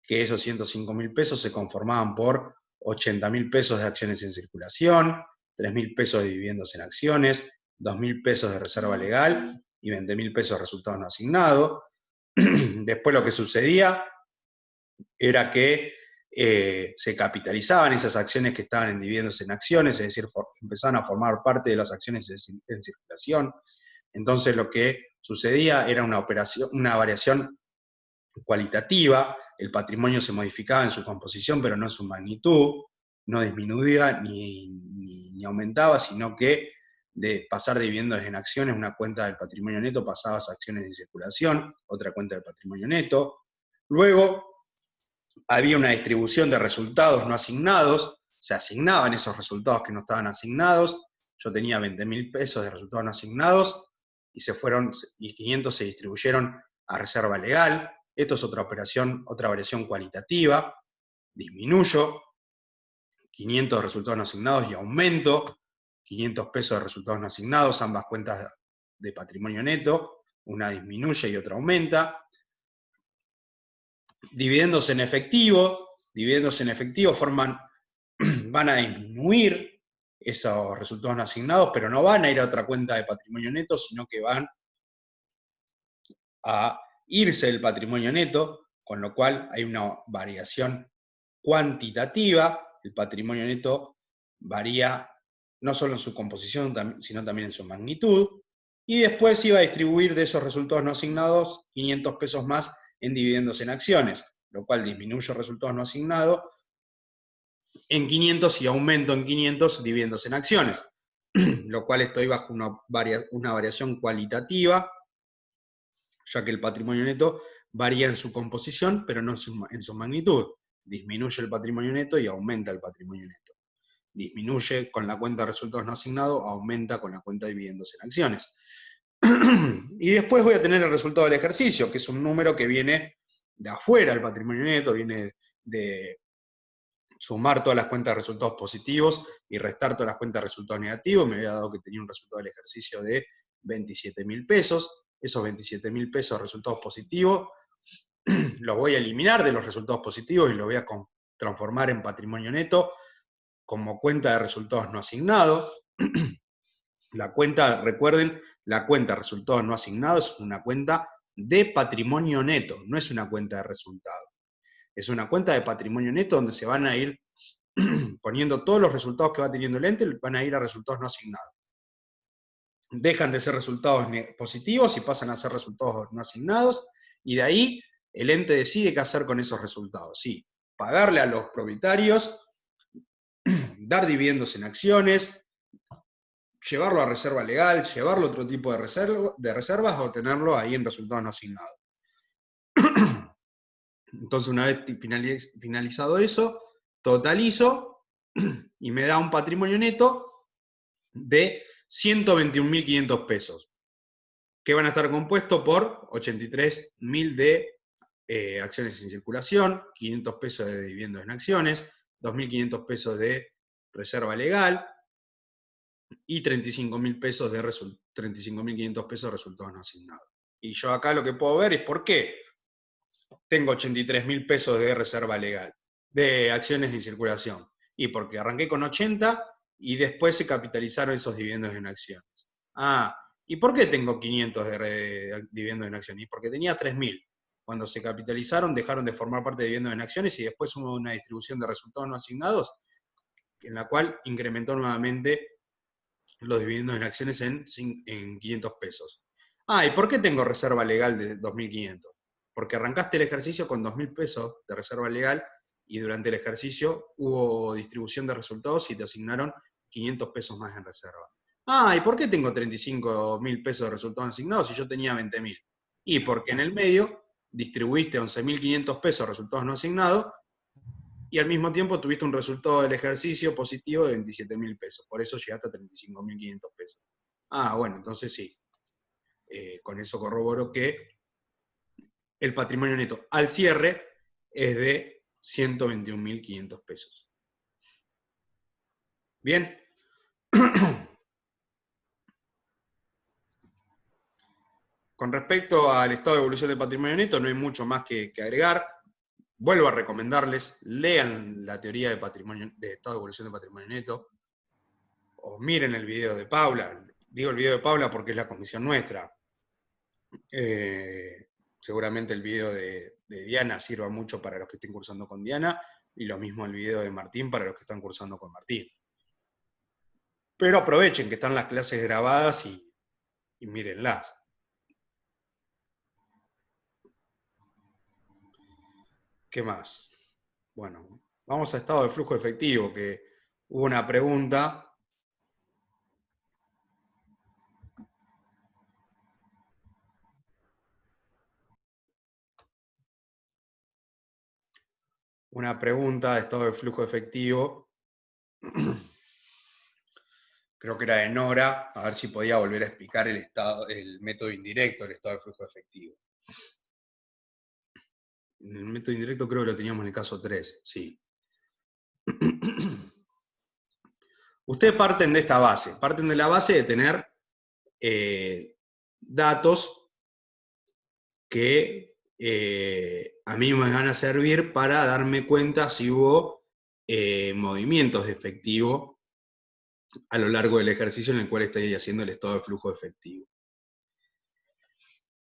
que esos 105.000 pesos se conformaban por 80.000 pesos de acciones en circulación, 3.000 pesos de dividendos en acciones, 2.000 pesos de reserva legal y 20.000 pesos de resultados no asignados. Después lo que sucedía era que se capitalizaban esas acciones que estaban en dividendos en acciones, es decir, empezaban a formar parte de las acciones en circulación. Entonces lo que sucedía era una variación cualitativa, el patrimonio se modificaba en su composición, pero no en su magnitud, no disminuía ni aumentaba, sino que de pasar de dividendos en acciones, una cuenta del patrimonio neto, pasabas a acciones de circulación, otra cuenta del patrimonio neto. Luego había una distribución de resultados no asignados, se asignaban esos resultados que no estaban asignados. Yo tenía 20.000 pesos de resultados no asignados y 500 se distribuyeron a reserva legal. Esto es otra operación, otra variación cualitativa. Disminuyo 500 de resultados no asignados y aumento 500 pesos de resultados no asignados, ambas cuentas de patrimonio neto, una disminuye y otra aumenta. Dividendos en efectivo van a disminuir esos resultados no asignados, pero no van a ir a otra cuenta de patrimonio neto, sino que van a irse del patrimonio neto, con lo cual hay una variación cuantitativa. El patrimonio neto varía no solo en su composición, sino también en su magnitud, y después se iba a distribuir de esos resultados no asignados 500 pesos más en dividendos en acciones, lo cual disminuye resultados no asignados en 500 y aumento en 500 dividendos en acciones, lo cual estoy bajo una variación cualitativa, ya que el patrimonio neto varía en su composición, pero no en su magnitud. Disminuye el patrimonio neto y aumenta el patrimonio neto. Disminuye con la cuenta de resultados no asignados, aumenta con la cuenta de dividendos en acciones. Y después voy a tener el resultado del ejercicio, que es un número que viene de afuera del patrimonio neto, viene de sumar todas las cuentas de resultados positivos y restar todas las cuentas de resultados negativos. Me había dado que tenía un resultado del ejercicio de 27.000 pesos. Esos 27.000 pesos de resultados positivos los voy a eliminar de los resultados positivos y los voy a transformar en patrimonio neto como cuenta de resultados no asignados. La cuenta, recuerden, la cuenta de resultados no asignados es una cuenta de patrimonio neto, no es una cuenta de resultados. Es una cuenta de patrimonio neto donde se van a ir poniendo todos los resultados que va teniendo el ente, van a ir a resultados no asignados. Dejan de ser resultados positivos y pasan a ser resultados no asignados, y de ahí el ente decide qué hacer con esos resultados. Sí, pagarle a los propietarios, dar dividendos en acciones, llevarlo a reserva legal, llevarlo a otro tipo de reservas o tenerlo ahí en resultados no asignados. Entonces, una vez finalizado eso, totalizo y me da un patrimonio neto de 121.500 pesos, que van a estar compuestos por 83.000 de acciones en circulación, 500 pesos de dividendos en acciones, 2.500 pesos de reserva legal y 35.000 pesos de 35.500 pesos de resultados no asignados. Y yo acá lo que puedo ver es por qué tengo 83.000 pesos de reserva legal, de acciones en circulación. Y porque arranqué con 80 y después se capitalizaron esos dividendos en acciones. Ah, ¿y por qué tengo 500 de dividendos en acciones? Y porque tenía 3.000. Cuando se capitalizaron dejaron de formar parte de dividendos en acciones y después hubo una distribución de resultados no asignados en la cual incrementó nuevamente los dividendos en acciones en 500 pesos. Ah, ¿y por qué tengo reserva legal de 2.500? Porque arrancaste el ejercicio con 2.000 pesos de reserva legal y durante el ejercicio hubo distribución de resultados y te asignaron 500 pesos más en reserva. Ah, ¿y por qué tengo 35.000 pesos de resultados asignados si yo tenía 20.000? Y porque en el medio distribuiste 11.500 pesos de resultados no asignados y al mismo tiempo tuviste un resultado del ejercicio positivo de 27.000 pesos. Por eso llegaste a 35.500 pesos. Ah, bueno, entonces sí. Con eso corroboro que el patrimonio neto al cierre es de 121.500 pesos. Bien. Con respecto al estado de evolución del patrimonio neto, no hay mucho más que agregar. Vuelvo a recomendarles, lean la teoría de estado de evolución del patrimonio neto, o miren el video de Paula. Digo el video de Paula porque es la comisión nuestra. Seguramente el video de Diana sirva mucho para los que estén cursando con Diana, y lo mismo el video de Martín para los que están cursando con Martín. Pero aprovechen que están las clases grabadas y mírenlas. ¿Qué más? Bueno, vamos a estado de flujo efectivo, que hubo una pregunta. Una pregunta de estado de flujo efectivo. Creo que era de Nora, a ver si podía volver a explicar el método indirecto del estado de flujo efectivo. El método indirecto creo que lo teníamos en el caso 3, sí. Ustedes parten de esta base, parten de la base de tener datos que a mí me van a servir para darme cuenta si hubo movimientos de efectivo a lo largo del ejercicio en el cual estoy haciendo el estado de flujo efectivo.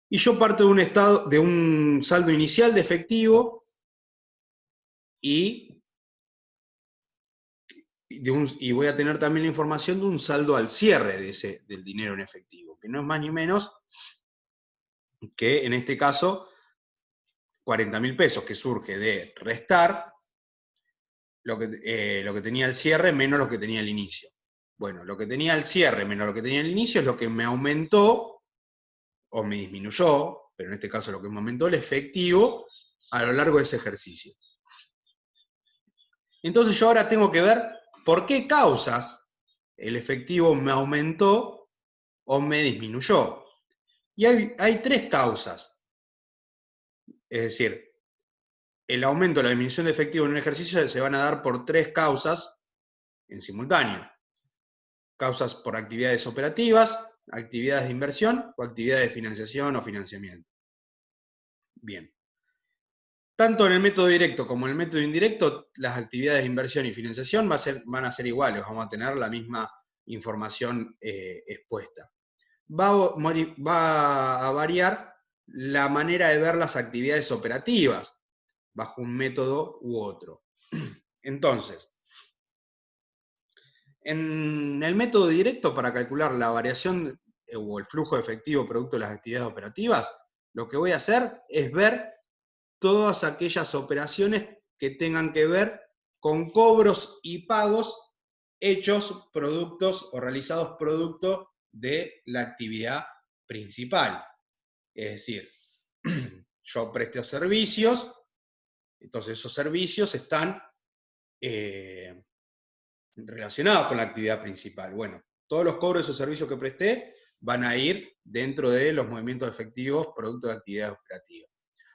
Y yo parto de un saldo inicial de efectivo y voy a tener también la información de un saldo al cierre del dinero en efectivo, que no es más ni menos que, en este caso, 40.000 pesos, que surge de restar lo que tenía al cierre menos lo que tenía al inicio. Bueno, lo que tenía al cierre menos lo que tenía al inicio es lo que me aumentó o me disminuyó, pero en este caso lo que me aumentó el efectivo a lo largo de ese ejercicio. Entonces yo ahora tengo que ver por qué causas el efectivo me aumentó o me disminuyó. Y hay tres causas. Es decir, el aumento o la disminución de efectivo en un ejercicio se van a dar por tres causas en simultáneo. Causas por actividades operativas, actividades de inversión o actividades de financiación o financiamiento. Bien. Tanto en el método directo como en el método indirecto, las actividades de inversión y financiación van a ser iguales, vamos a tener la misma información expuesta. Va a variar la manera de ver las actividades operativas bajo un método u otro. Entonces, en el método directo, para calcular la variación o el flujo de efectivo producto de las actividades operativas, lo que voy a hacer es ver todas aquellas operaciones que tengan que ver con cobros y pagos hechos productos o realizados producto de la actividad principal. Es decir, yo presté servicios, entonces esos servicios están relacionados con la actividad principal. Bueno, todos los cobros de esos servicios que presté van a ir dentro de los movimientos efectivos producto de actividades operativas.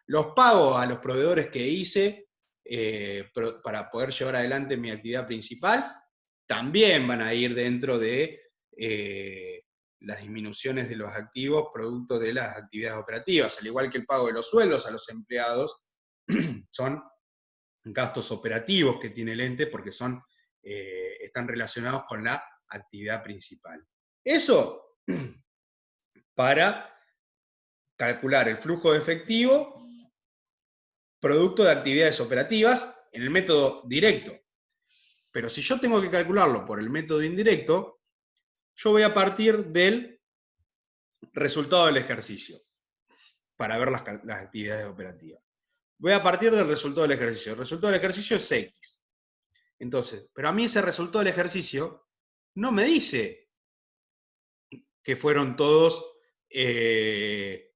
Los pagos a los proveedores que hice para poder llevar adelante mi actividad principal también van a ir dentro de las disminuciones de los activos producto de las actividades operativas, al igual que el pago de los sueldos a los empleados, son gastos operativos que tiene el ente porque están relacionados con la actividad principal. Eso para calcular el flujo de efectivo producto de actividades operativas en el método directo. Pero si yo tengo que calcularlo por el método indirecto, yo voy a partir del resultado del ejercicio para ver las actividades operativas. Voy a partir del resultado del ejercicio. El resultado del ejercicio es X. Entonces, pero a mí ese resultado del ejercicio no me dice que fueron todos, que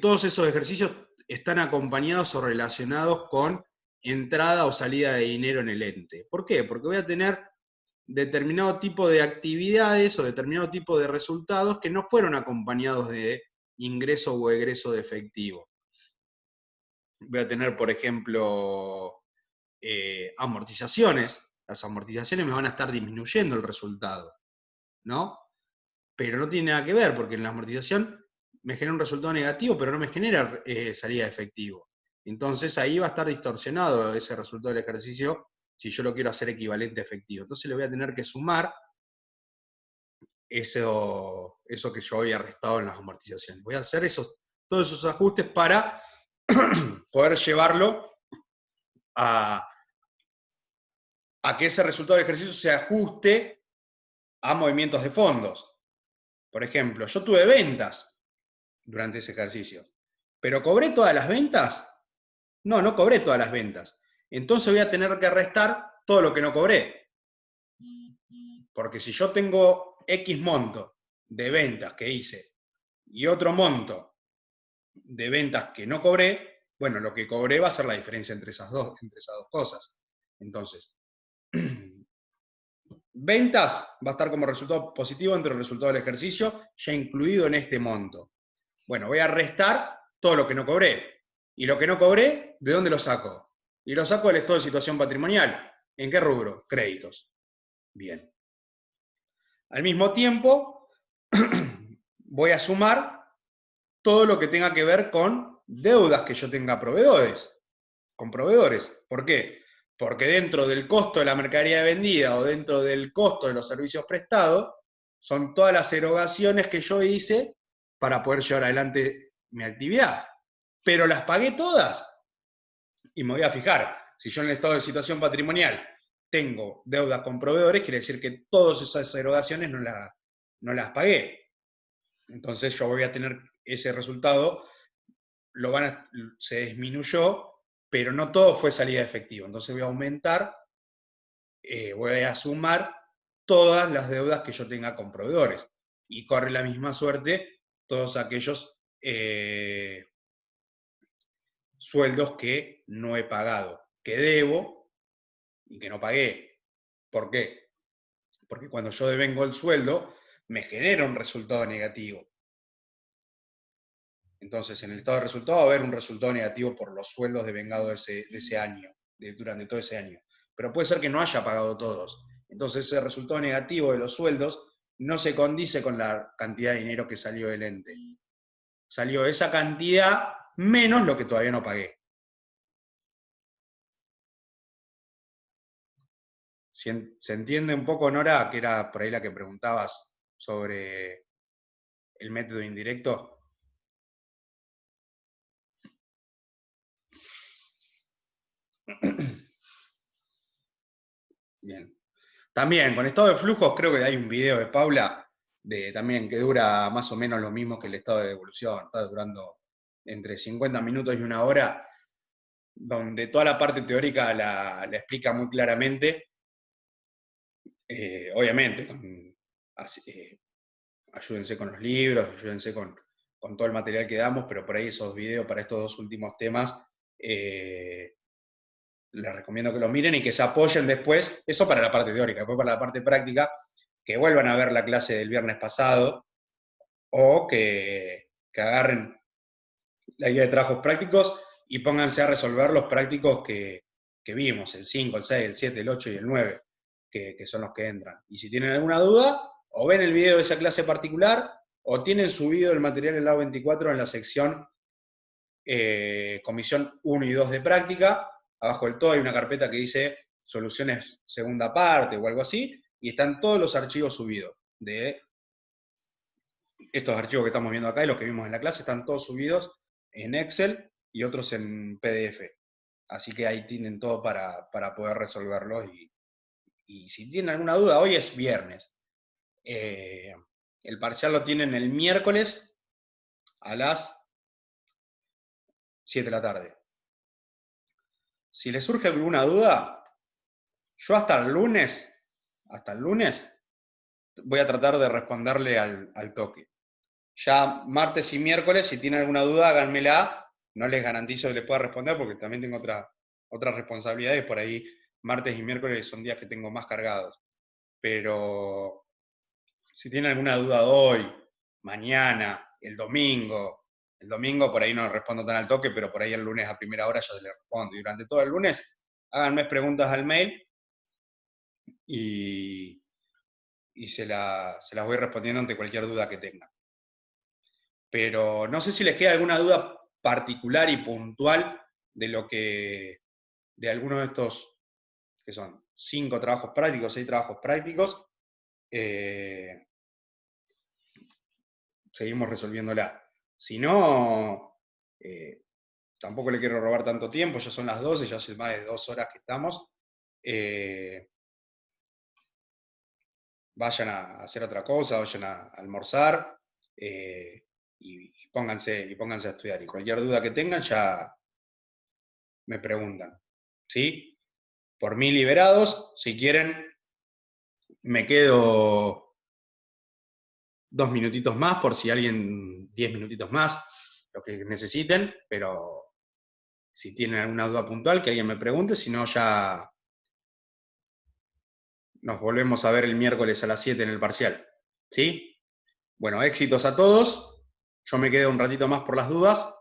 todos esos ejercicios están acompañados o relacionados con entrada o salida de dinero en el ente. ¿Por qué? Porque voy a tener determinado tipo de actividades o determinado tipo de resultados que no fueron acompañados de ingreso o egreso de efectivo. Voy a tener, por ejemplo, amortizaciones. Las amortizaciones me van a estar disminuyendo el resultado, ¿no? Pero no tiene nada que ver, porque en la amortización me genera un resultado negativo, pero no me genera salida de efectivo. Entonces ahí va a estar distorsionado ese resultado del ejercicio si yo lo quiero hacer equivalente a efectivo. Entonces le voy a tener que sumar eso que yo había restado en las amortizaciones. Voy a hacer todos esos ajustes para poder llevarlo a que ese resultado del ejercicio se ajuste a movimientos de fondos. Por ejemplo, yo tuve ventas durante ese ejercicio, pero ¿cobré todas las ventas? No, no cobré todas las ventas. Entonces voy a tener que restar todo lo que no cobré. Porque si yo tengo X monto de ventas que hice y otro monto de ventas que no cobré, bueno, lo que cobré va a ser la diferencia entre esas dos cosas. Entonces, ventas va a estar como resultado positivo entre el resultado del ejercicio, ya incluido en este monto. Bueno, voy a restar todo lo que no cobré. Y lo que no cobré, ¿de dónde lo saco? Y lo saco del estado de situación patrimonial. ¿En qué rubro? Créditos. Bien. Al mismo tiempo, voy a sumar todo lo que tenga que ver con deudas que yo tenga con proveedores. ¿Por qué? Porque dentro del costo de la mercadería vendida o dentro del costo de los servicios prestados, son todas las erogaciones que yo hice para poder llevar adelante mi actividad. Pero las pagué todas. Y me voy a fijar, si yo en el estado de situación patrimonial tengo deudas con proveedores, quiere decir que todas esas erogaciones no las pagué. Entonces yo voy a tener ese resultado, se disminuyó, pero no todo fue salida de efectivo. Entonces voy a aumentar, voy a sumar todas las deudas que yo tenga con proveedores. Y corre la misma suerte todos aquellos sueldos que no he pagado, que debo y que no pagué. ¿Por qué? Porque cuando yo devengo el sueldo, me genera un resultado negativo. Entonces, en el estado de resultado va a haber un resultado negativo por los sueldos devengados de ese año, durante todo ese año. Pero puede ser que no haya pagado todos. Entonces, ese resultado negativo de los sueldos no se condice con la cantidad de dinero que salió del ente. Salió esa cantidad menos lo que todavía no pagué. ¿Se entiende un poco, Nora, que era por ahí la que preguntabas sobre el método indirecto? Bien. También, con estado de flujos, creo que hay un video de Paula también que dura más o menos lo mismo que el estado de devolución. Está durando entre 50 minutos y 1 hora, donde toda la parte teórica la explica muy claramente. Obviamente, ayúdense con los libros, ayúdense con todo el material que damos, pero por ahí esos videos para estos 2 últimos temas, les recomiendo que los miren y que se apoyen después, eso para la parte teórica, después para la parte práctica, que vuelvan a ver la clase del viernes pasado, o que agarren la guía de trabajos prácticos y pónganse a resolver los prácticos que vimos, el 5, el 6, el 7, el 8 y el 9, que son los que entran. Y si tienen alguna duda, o ven el video de esa clase particular, o tienen subido el material en la 24 en la sección comisión 1 y 2 de práctica. Abajo del todo hay una carpeta que dice soluciones segunda parte o algo así, y están todos los archivos subidos. De estos archivos que estamos viendo acá y los que vimos en la clase, están todos subidos en Excel y otros en PDF. Así que ahí tienen todo para poder resolverlos. Y si tienen alguna duda, hoy es viernes. El parcial lo tienen el miércoles a las 7 de la tarde. Si les surge alguna duda, yo hasta el lunes voy a tratar de responderle al toque. Ya martes y miércoles, si tienen alguna duda, háganmela. No les garantizo que les pueda responder porque también tengo otras responsabilidades. Por ahí, martes y miércoles son días que tengo más cargados. Pero si tienen alguna duda hoy, mañana, el domingo por ahí no respondo tan al toque, pero por ahí el lunes a primera hora ya les respondo. Y durante todo el lunes, háganme preguntas al mail y se las voy respondiendo ante cualquier duda que tengan. Pero no sé si les queda alguna duda particular y puntual de alguno de estos, que son 5 trabajos prácticos, 6 trabajos prácticos. Seguimos resolviéndola. Si no, tampoco le quiero robar tanto tiempo, ya son las 12, ya hace más de 2 horas que estamos. Vayan a hacer otra cosa, vayan a almorzar. Y pónganse a estudiar. Y cualquier duda que tengan ya me preguntan. ¿Sí? Por mí liberados. Si quieren, me quedo 2 minutitos más, por si alguien 10 minutitos más, lo que necesiten, pero si tienen alguna duda puntual, que alguien me pregunte, si no ya nos volvemos a ver el miércoles a las 7 en el parcial. ¿Sí? Bueno, éxitos a todos. Yo me quedo un ratito más por las dudas.